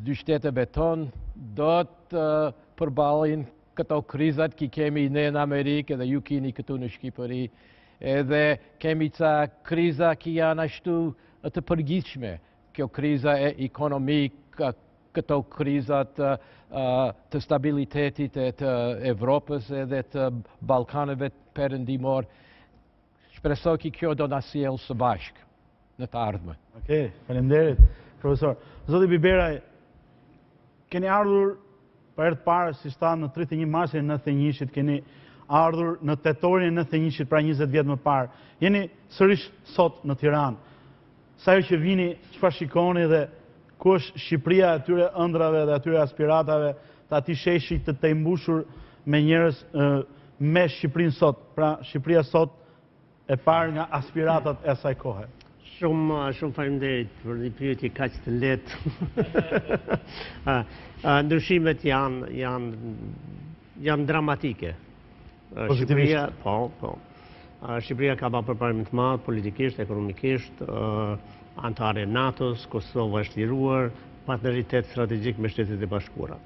dy shteteve tonë do të përballen këto krizat që kemi ne në Amerikë dhe ju keni këtu në Shqipëri. Edhe kemi ca kriza që janë ashtu të përgjithshme. Kjo kriza ekonomike, këto krizat të stabilitetit të Evropës edhe të Ballkanëve perëndimor. Shpresoj që kjo do na sjellë së bashku në të ardhmen. Okej, faleminderit, profesor. Zoti Biberaj, keni ardhur për herë të parë, si tha, në 31 marsin e 91-shit, keni ardhur në tetorin e 91-shit, pra 20 vjet më parë. Jeni sërish sot në Tiranë. Sa herë që vini, çfarë shikoni dhe ku është Shqipëria e atyre ëndrave dhe atyre aspiratave, të atij sheshi të mbushur me njerëz me Shqipërinë sot, pra Shqipëria sot e parë nga aspiratat e asaj kohe. Shumë faleminderit për një pyetje kaq të lehtë. Ndryshimet janë dramatike. Shqipëria, Shqipëria ka bërë përparim të madh politikisht, ekonomikisht, antare e NATO-s, Kosova është liruar, partneritet strategjik me Shtetet e Bashkuara.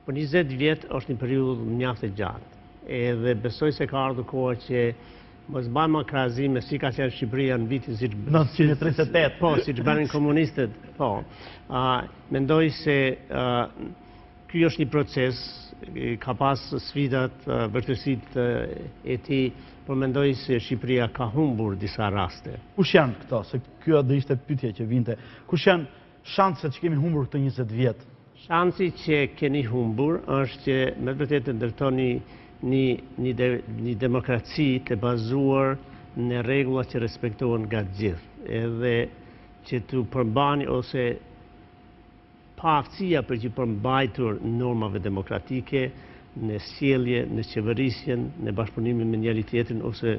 Për 20 vjet është një periudhë mjaft e gjatë. Edhe besoj se ka ardhur koha që mos bëjmë krahazime si ka qenë Shqipëria në vitin 1938. Po, siç bënin komunistët. Po. Mendoj se ky është një proces, ka pas sfidat, vërtetësitë e tij, por mendoj se Shqipëria ka humbur disa raste. Kush janë këto? Se kjo do ishte pyetja që vinte. Kush janë shanset që kemi humbur këto 20 vjet? Shansi që keni humbur është që me vërtetë ndërtoni një demokraci të bazuar në rregulla që respektohen nga gjithë, edhe që të përmbani ose pa aftësia për që përmbajtur normave demokratike në sjellje, në qeverisjen, në bashkëpunimin me njëri tjetrin ose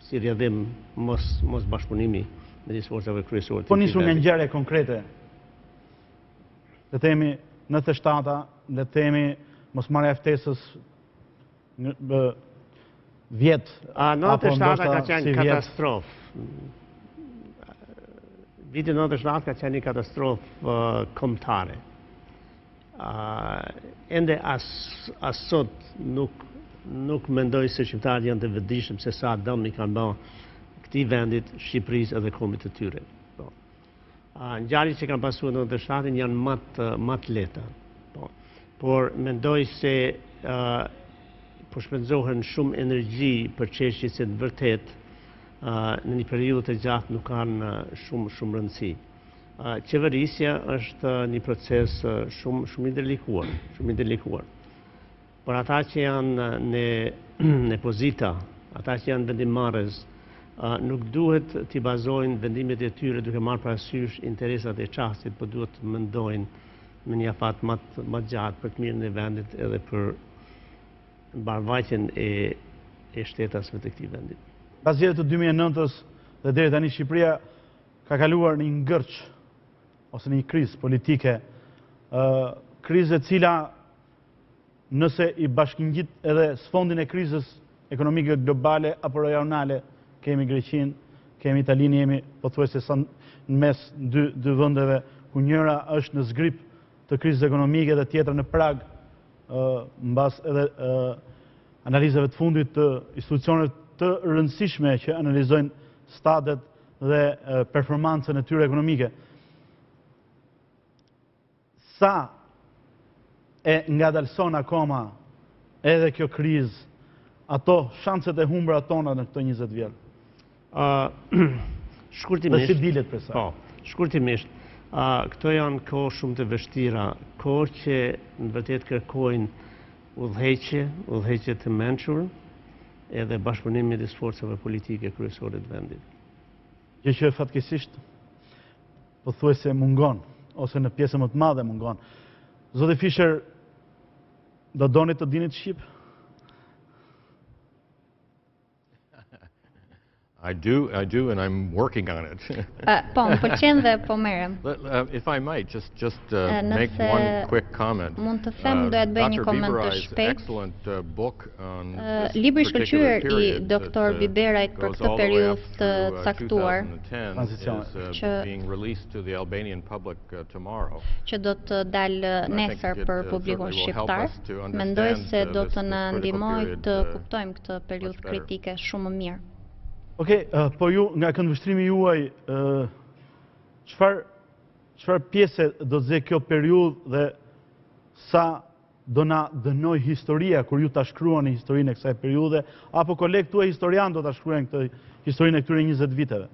si rrjedhim mos bashkëpunimi me disë forcave kryesore. Po nisur nga ngjarje konkrete. Le të themi 97-a, le të themi mosmarrja e ftesës vjet. 97-a ka qenë katastrofë. Viti 97 ka qenë një katastrofë kombëtare. Ende as sot nuk mendoj se shqiptarët janë të vetëdijshëm se sa dëm i kanë bërë këtij vendit, Shqipërisë edhe kombit të tyre. Ngjarjet që kanë pasur në 97 janë më të lehta. Por mendoj se po shpenzohen shumë energji për çështje që në vërtet në një periudhë të gjatë nuk kanë shumë rëndësi. Qeverisja është një proces shumë i ndërlikuar. Por ata që janë në pozita, ata që janë vendimmarrës, nuk duhet t'i bazojnë vendimet e tyre duke marrë parasysh interesat e çastit, por duhet të mendojnë me një afat më gjatë për të mirën e vendit edhe për mbarvajtjen e shtetasve të këtij vendi. Pas vjetëve të 2009-s dhe deri tani Shqipëria ka kaluar një ngërç ose një krizë politike, krizë e cila nëse i bashkëngjit edhe sfondin e krizës ekonomike globale apo rajonale, kemi Greqinë, kemi Italinë, jemi pothuajse sa në mes dy vendeve ku njëra është në zgrip të krizës ekonomike dhe tjetra në prag, mbas edhe analizave të fundit të institucioneve të rëndësishme që analizojnë statet dhe performancën e tyre ekonomike. Sa e ngadalson akoma edhe kjo krizë ato shanset e humbra tona në këto 20 vjet? Shkurtimisht. Dhe si dilet për sa? Po, shkurtimisht. Këto janë kohë shumë të vështira, kohë që në vërtet kërkojnë udhëheqje të mençur, edhe bashkëpunimi midis forcave politike kryesore të vendit. Gjë që fatkeqësisht pothuajse mungon, ose në pjesën më të madhe mungon. Zoti Fischer, do doni të dini të shqip? I do, and I'm working on it. Po, më pëlqen dhe po merrem. If I might, just make one quick comment. Mund të them, doja të bëj një koment të shpejt. Libri i shkëlqyer i Dr. Biberajt për këtë periudhë të caktuar, që do të dalë nesër për publikun shqiptar, mendoj se do të na ndihmojë të kuptojmë këtë periudhë kritike shumë më mirë. Okej, po ju, nga këndvështrimi juaj, çfarë pjese do të zë kjo periudhë dhe sa do na dënoj historia kur ju ta shkruani historinë e kësaj periudhe, apo kolegët tuaj historian do ta shkruajnë këtë historinë e këtyre 20 viteve?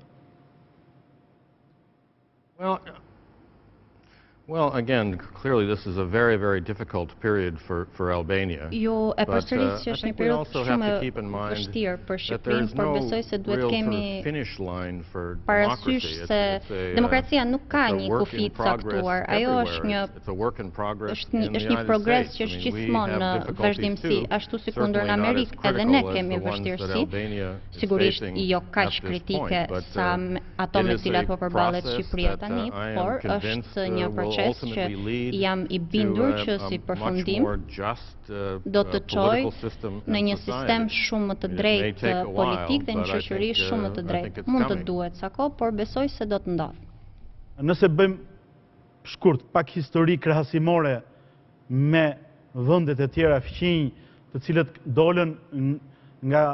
Well, again, clearly this is a very, very difficult period for Albania. Jo, e përsëris që është një periudhë shumë e vështirë për Shqipërinë, por besoj se duhet kemi parasysh se demokracia nuk ka një kufi të caktuar. Ajo është një progres që është gjithmonë në vazhdimsi, ashtu si kundër në Amerikë edhe ne kemi vështirësi, sigurisht jo kaq kritike sa ato me cilat po përballet Shqipëria tani, por është një proces që jam i bindur që si përfundim do të çojë në një sistem shumë më të drejtë politik dhe një shoqëri shumë më të drejtë. Mund të duhet sa kohë, por besoj se do të ndodhë. Nëse bëjmë shkurt pak histori krahasimore me vendet e tjera fqinj, të cilët dolën nga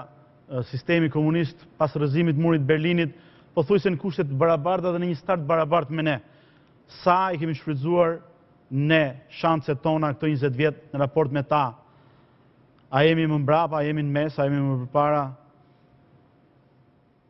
sistemi komunist pas rrëzimit të murit Berlinit, pothuajse në kushte të barabarta dhe në një start barabart me ne. Sa i kemi shfrytzuar ne shanset tona këto 20 vjet në raport me ta? A jemi më mbrapa, a jemi në mes, a jemi më përpara?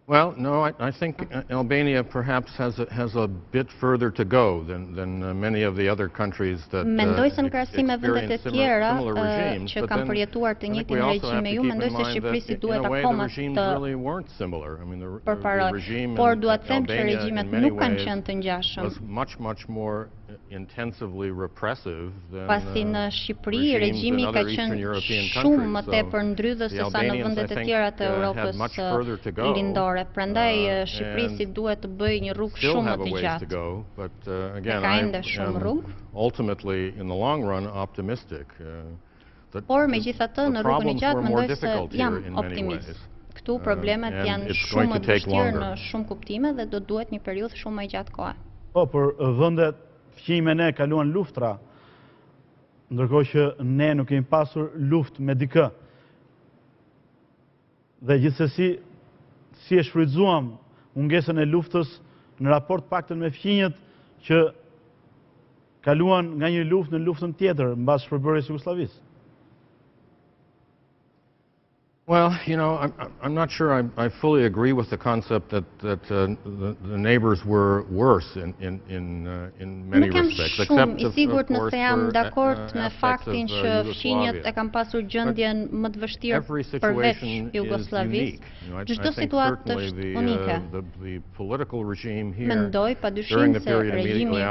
Well, no, I think Albania perhaps has a bit further to go than many of the other countries that mendoj se në krahasim me vendet e tjera që kanë përjetuar të njëjtin regjim me ju, mendoj se Shqipërisi duhet akoma të përparojë. Por dua të them që regjimet nuk kanë qenë të ngjashëm. Pasi në Shqipëri regjimi ka qenë shumë më tepër ndrydhës se sa në vendet e tjera të Europës lindore. Prandaj Shqipërisi duhet të bëjë një rrugë shumë më të gjatë. Ka ende shumë rrugë. Por megjithatë në rrugën e gjatë mendoj se jam optimist. Këtu problemet janë shumë më të vështirë në shumë kuptime dhe do duhet një periudhë shumë më gjatë kohe. Po, por vendet fqinj me ne kaluan luftra, ndërkohë që ne nuk kemi pasur luftë me dikë. Dhe gjithsesi, si e shfrytzuam mungesën e luftës në raport paktën me fqinjët që kaluan nga një luftë në luftën tjetër mbas shpërbërjes Jugosllavisë. Well, you know, I'm not sure I fully agree with the concept that the neighbors were worse in many respects, except of course nëse jam dakord me faktin që fqinjët e kanë pasur gjendjen më të vështirë përveç Jugosllavisë. Çdo situatë është unike. Mendoj padyshim se regjimi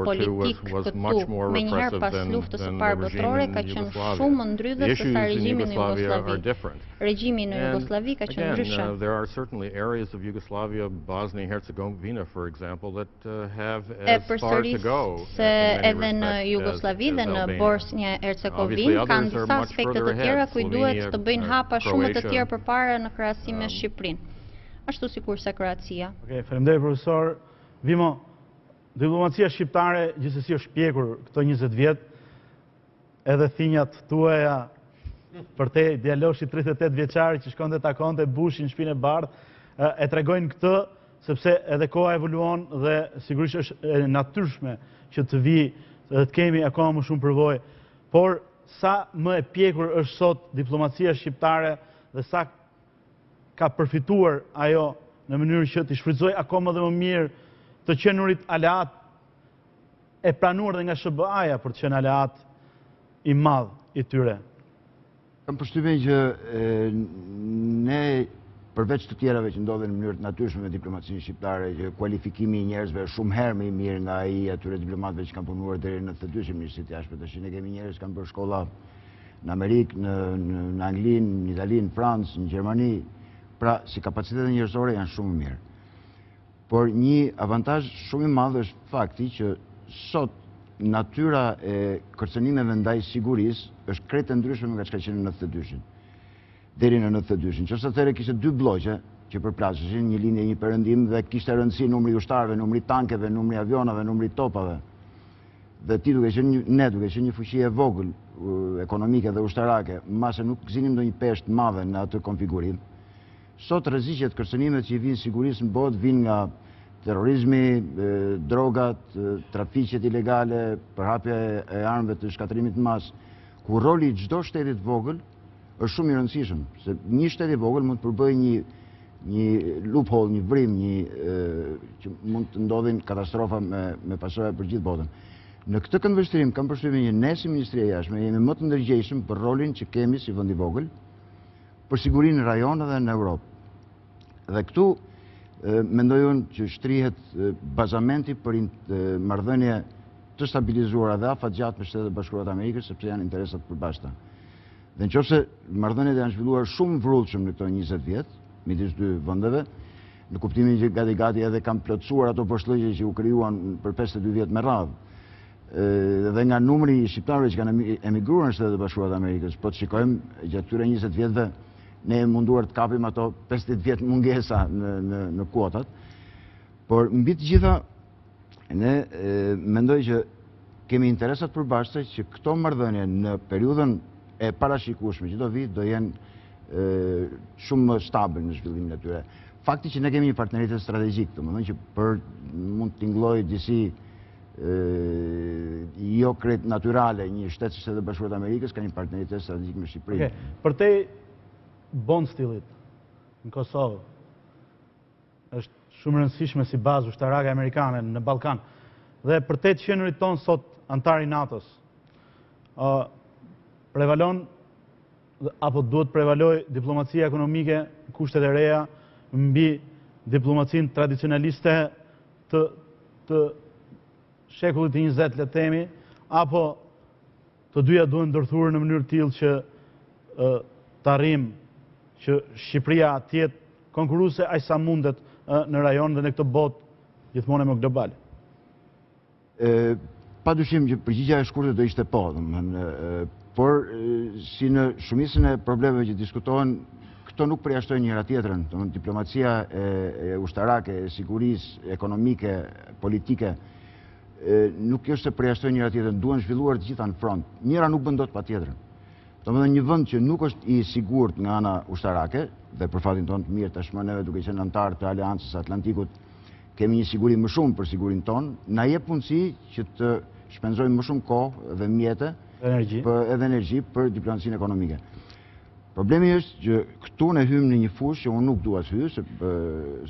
politik këtu menjëherë pas luftës së parë botërore ka qenë shumë më ndrydhës se sa regjimi në Jugosllavi. Regjimi në Jugosllavi ka qenë ndryshe. There are certainly areas of Yugoslavia, Bosnia Herzegovina, for example, that have as far to go. Se edhe në Jugosllavi dhe në Bosnia Herzegovinë kanë disa aspekte të tjera ku duhet të bëjnë hapa shumë të tjera përpara në krahasim me Shqipërinë. Ashtu sikurse Kroacia. Okej, faleminderit profesor. Vimo, diplomacia shqiptare gjithsesi është shpjekur këto 20 vjet. Edhe thinjat tuaja për te djaloshi 38 vjeçari që shkonte takonte Bushin në Shtëpinë e Bardhë e tregojnë këtë sepse edhe koha evoluon dhe sigurisht është e natyrshme që të vi dhe të kemi akoma më shumë përvojë. Por sa më e pjekur është sot diplomacia shqiptare dhe sa ka përfituar ajo në mënyrë që të shfrytëzojë akoma dhe më mirë të qenurit aleat e pranuar dhe nga SBA-ja për të qenë aleat i madh i tyre. Kam përshtypjen që ne, përveç të tjerave që ndodhen në mënyrë të natyrshme me diplomacinë shqiptare, që kualifikimi i njerëzve shumë herë më i mirë nga ai atyre diplomatëve që kanë punuar deri në 92-shin Ministrinë e Jashtme. Tash ne kemi njerëz që kanë bërë shkolla në Amerikë, në Angli, në Itali, në Francë, në Gjermani. Pra, si kapacitete njerëzore janë shumë mirë. Por një avantazh shumë i madh është fakti që sot natyra e kërcënimeve ndaj sigurisë është krejt e ndryshme nga çka që në 92-shin. Deri në 92-shin. Qoftë atëherë kishte dy bloqe që përplaseshin, një linje, një perëndim dhe kishte rëndësi numri ushtarëve, numri tankeve, numri avionave, numri topave. Dhe ti duke qenë një fuqi e vogël ekonomike dhe ushtarake, mase nuk gëzinim ndonjë peshë madhe në atë konfigurim. Sot rreziqet, kërcënimet që i vinë sigurisë në botë vinë nga terrorizmi, drogat, trafiqet ilegale, përhapja e armëve të shkatërimit në masë, ku roli i çdo shtetit vogël është shumë i rëndësishëm, se një shtet i vogël mund të përbëjë një loophole, një vrim, që mund të ndodhin katastrofa me pasojë për gjithë botën. Në këtë këndvështrim kam përshtypjen që ne si Ministria e Jashtme jemi më të ndërgjegjshëm për rolin që kemi si vend i vogël për sigurinë në rajon dhe në Europë. Dhe këtu mendoj unë që shtrihet bazamenti për marrëdhënie të stabilizuara dhe afatgjatë me Shtetet e Bashkuara të Amerikës, sepse janë interesat përbashkëta. Dhe nëse marrëdhëniet janë zhvilluar shumë vrullshëm në këto 20 vjet midis dy vendeve, në kuptimin që gati edhe kanë plotësuar ato poshtlëgje që u krijuan për 52 vjet me radhë, dhe nga numri i shqiptarëve që kanë emigruar në Shtetet e Bashkuara të Amerikës, po të shikojmë gjatë këtyre 20 vjetëve ne e munduar të kapim ato 50 vjet mungesa në kuotat, por mbi të gjitha ne mendoj që kemi interesat përbashkëta që këto marrëdhënie në periudhën e parashikueshme që do vi do jenë shumë më stabil në zhvillimin e tyre. Fakti që ne kemi një partneritet strategjik, domethënë që mund të tingëllojë disi jo krejt natyrale një shtet si Shtetet e Bashkuara të Amerikës ka një partneritet strategjik me Shqipërinë. Për te bond stilit në Kosovë është shumë rëndësishme si bazë ushtarake amerikane në Ballkan dhe për te të qenurit tonë sot antar i NATO-s, prevalon apo duhet prevaloj diplomacia ekonomike, kushtet e reja mbi diplomacinë tradicionaliste të shekullit të 20, le të themi, apo të dyja duhen ndërthurë në mënyrë tillë që të arrijmë që Shqipëria të jetë konkurruese aq sa mundet në rajon dhe në këtë botë gjithmonë më globale. Padyshim që përgjigjja e shkurtër do ishte po, por si në shumicën e problemeve që diskutohen, këto nuk përjashtojnë njëra tjetrën. Diplomacia e ushtarake, e sigurisë, ekonomike, politike, nuk është se përjashtojnë njëra tjetrën, duhen zhvilluar të gjitha në front. Njëra nuk bën dot patjetrën. Domethënë një vend që nuk është i sigurt nga ana ushtarake, dhe për fatin tonë të mirë tashmë neve duke qenë antar të Aleancës Atlantikut, kemi një siguri më shumë për sigurinë tonë, na jep mundësi që të shpenzojmë më shumë kohë dhe mjete edhe energji për diplomacinë ekonomike. Problemi është që këtu ne hymë në një fushë që unë nuk dua të hyj, se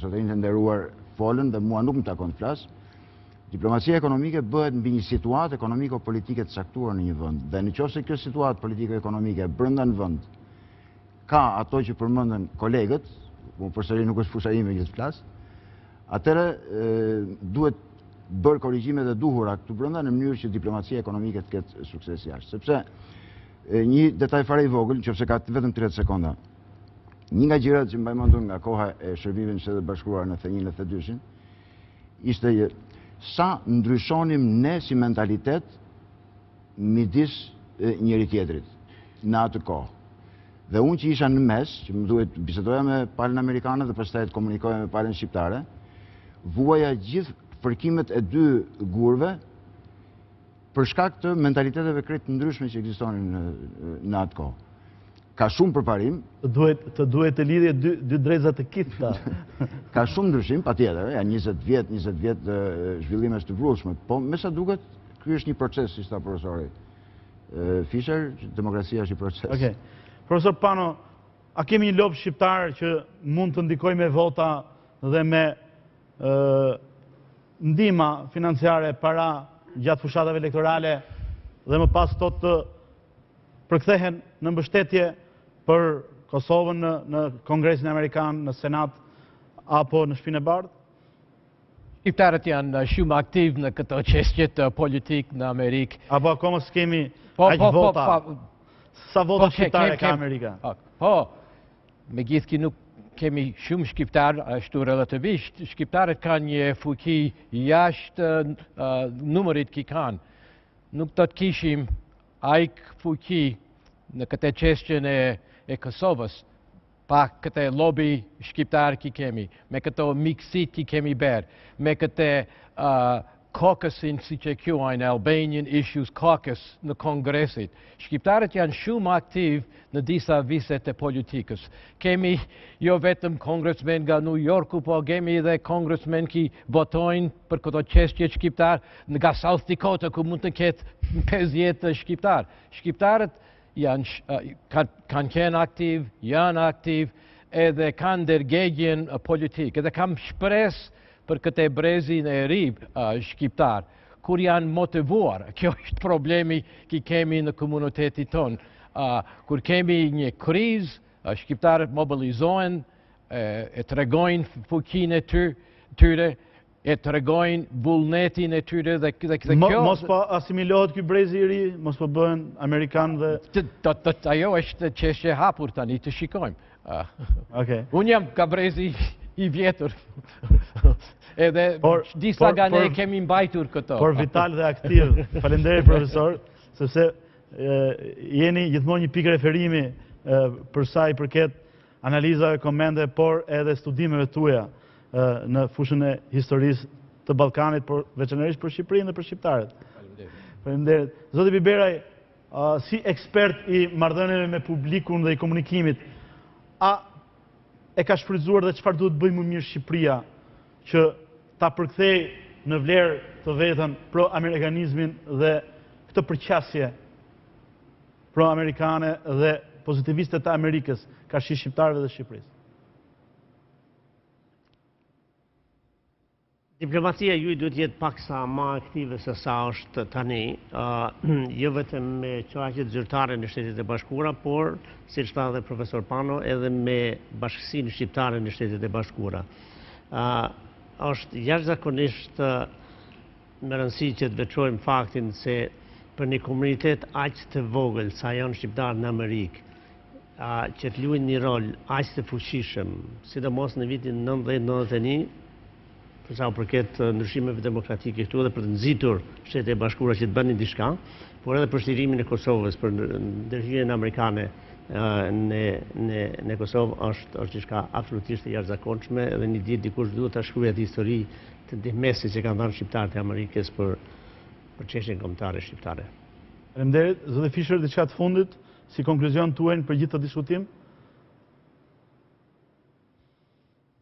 zotërinjtë të nderuar folën dhe mua nuk më takon të flas. Diplomacia ekonomike bëhet mbi një situatë ekonomiko-politike të caktuar në një vend. Dhe nëse kjo situatë politiko-ekonomike brenda në vend ka ato që përmendën kolegët, përsëri nuk është fusha ime që të flas, atëherë duhet bërë korrigjimet e duhura këtu brenda në mënyrë që diplomacia ekonomike të ketë sukses jashtë. Sepse një detaj fare i vogël, nëse ka vetëm 30 sekonda. Një nga gjërat që mbaj mendur nga koha e shërbimit në Shtetet e Bashkuara në 1992-shin, ishte sa ndryshonim ne si mentalitet midis njëri tjetrit në atë kohë. Dhe unë që isha në mes, që më duhet bisedoja me palën amerikane dhe pastaj të komunikoja me palën shqiptare, vuaja gjithë fërkimet e dy gurve për shkak të mentaliteteve krejt të ndryshme që ekzistonin në atë kohë. Ka shumë përparim. Të duhet të lidhje dy drejza të kitta. Ka shumë ndryshim, patjetër, janë 20 vjet zhvillimes të vrullshme, po me sa duket, ky është një proces, si tha profesori Fischer, demokracia është një proces. Okej. Profesor Pano, a kemi një lobë shqiptar që mund të ndikojë me vota dhe me ndihma financiare, para gjatë fushatave elektorale dhe më pas të përkthehen në mbështetje për Kosovën në Kongresin Amerikan, në Senat, apo në Shtëpinë e Bardhë? Shqiptarët janë shumë aktiv në këto çështje politikë në Amerikë. Apo akoma s'kemi aq vota? Sa vota shqiptare ka Amerika? Po, megjithëse nuk kemi shumë shqiptarë, ashtu relativisht, shqiptarët kanë një fuqi jashtë numërit që kanë. Nuk do të kishim aq fuqi në këtë çështjen e Kosovës, pa këtë lobby shqiptar që kemi, me këto miksit që kemi bërë, me këtë caucusin, si që quajnë, Albanian Issues Caucus në Kongresit. Shqiptarët janë shumë aktiv në disa viset e politikës. Kemi jo vetëm kongresmen nga New Yorku, po kemi edhe kongresmen që votojnë për këto çështje shqiptar nga South Dakota, ku mund të ketë 50 shqiptar. Shqiptarët kanë qenë aktiv, janë aktiv, edhe kanë dërgegjen politikë, edhe kam shpresë për këtë brezin e ri shqiptar, kur janë motivuar. Kjo është problemi që kemi në komunitetin tonë. Kur kemi një krizë, shqiptarët mobilizohen, e tregojnë fuqinë e tyre, e tregojnë vullnetin e tyre dhe kjo... Mos po asimilohet ky brezi i ri, mos po bëhen Amerikanë dhe... Ajo është çështje hapur tani, të shikojmë. Unë jam ka brezi i vjetur. Edhe disa nga ne kemi mbajtur këto. Por vital dhe aktiv. Faleminderit profesor, sepse jeni gjithmonë një pikë referimi për sa i përket analizave, komente, por edhe studimeve tuaja në fushën e historisë të Ballkanit, por veçanërisht për Shqipërinë dhe për shqiptarët. Faleminderit. Zoti Biberaj, si ekspert i marrëdhënieve me publikun dhe i komunikimit, a e ka shfrytzuar dhe çfarë duhet bëjë më mirë Shqipëria që ta përkthej në vlerë të vetën pro-amerikanizmin dhe këtë përqasje pro-amerikane dhe pozitiviste të Amerikës, karshi shqiptarëve dhe Shqipërisë? Diplomacia juaj duhet jetë paksa më aktive se sa është tani, jo vetëm me çoaqet zyrtare në Shtetet e Bashkuara, por siç tha edhe profesor Pano, edhe me Bashkësinë Shqiptare në Shtetet e Bashkuara. Është jashtëzakonisht me rëndësi që të veçojmë faktin se për një komunitet aq të vogël sa janë shqiptarë në Amerikë, që të luajnë një rol aq të fuqishëm, sidomos në vitin 90-91, për sa u përket ndryshimeve demokratike këtu dhe për të nxitur Shtetet e Bashkuara që të bënin diçka, por edhe për shtirimin e Kosovës, për ndërhyrjen amerikane në Kosovë është diçka absolutisht e jashtëzakonshme dhe një ditë dikush duhet ta shkruajë atë histori të ndihmësit që kanë dhënë shqiptarët e Amerikës për çështjen kombëtare shqiptare. Faleminderit. Zoti Fischer, diçka të fundit, si konkluzion tuaj për gjithë këtë diskutim?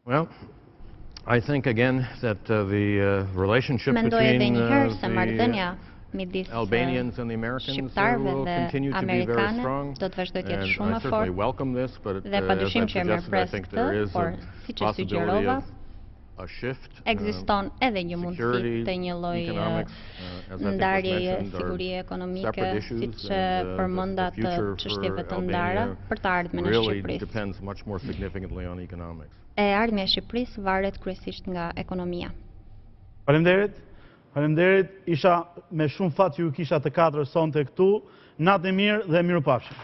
Well, I think again that the relationship between the Albanians and the Americans will continue to be very strong, and I certainly welcome this, but as I suggested, I think there is a possibility of a shift, security, economics, as I think was mentioned, are separate issues, and the future for Albania really depends much more significantly on economics. Ardhmja e Shqipërisë varet kryesisht nga ekonomia. Faleminderit. Faleminderit. Isha me shumë fat që ju kisha të katër sonte këtu. Natë e mirë dhe mirupafshim.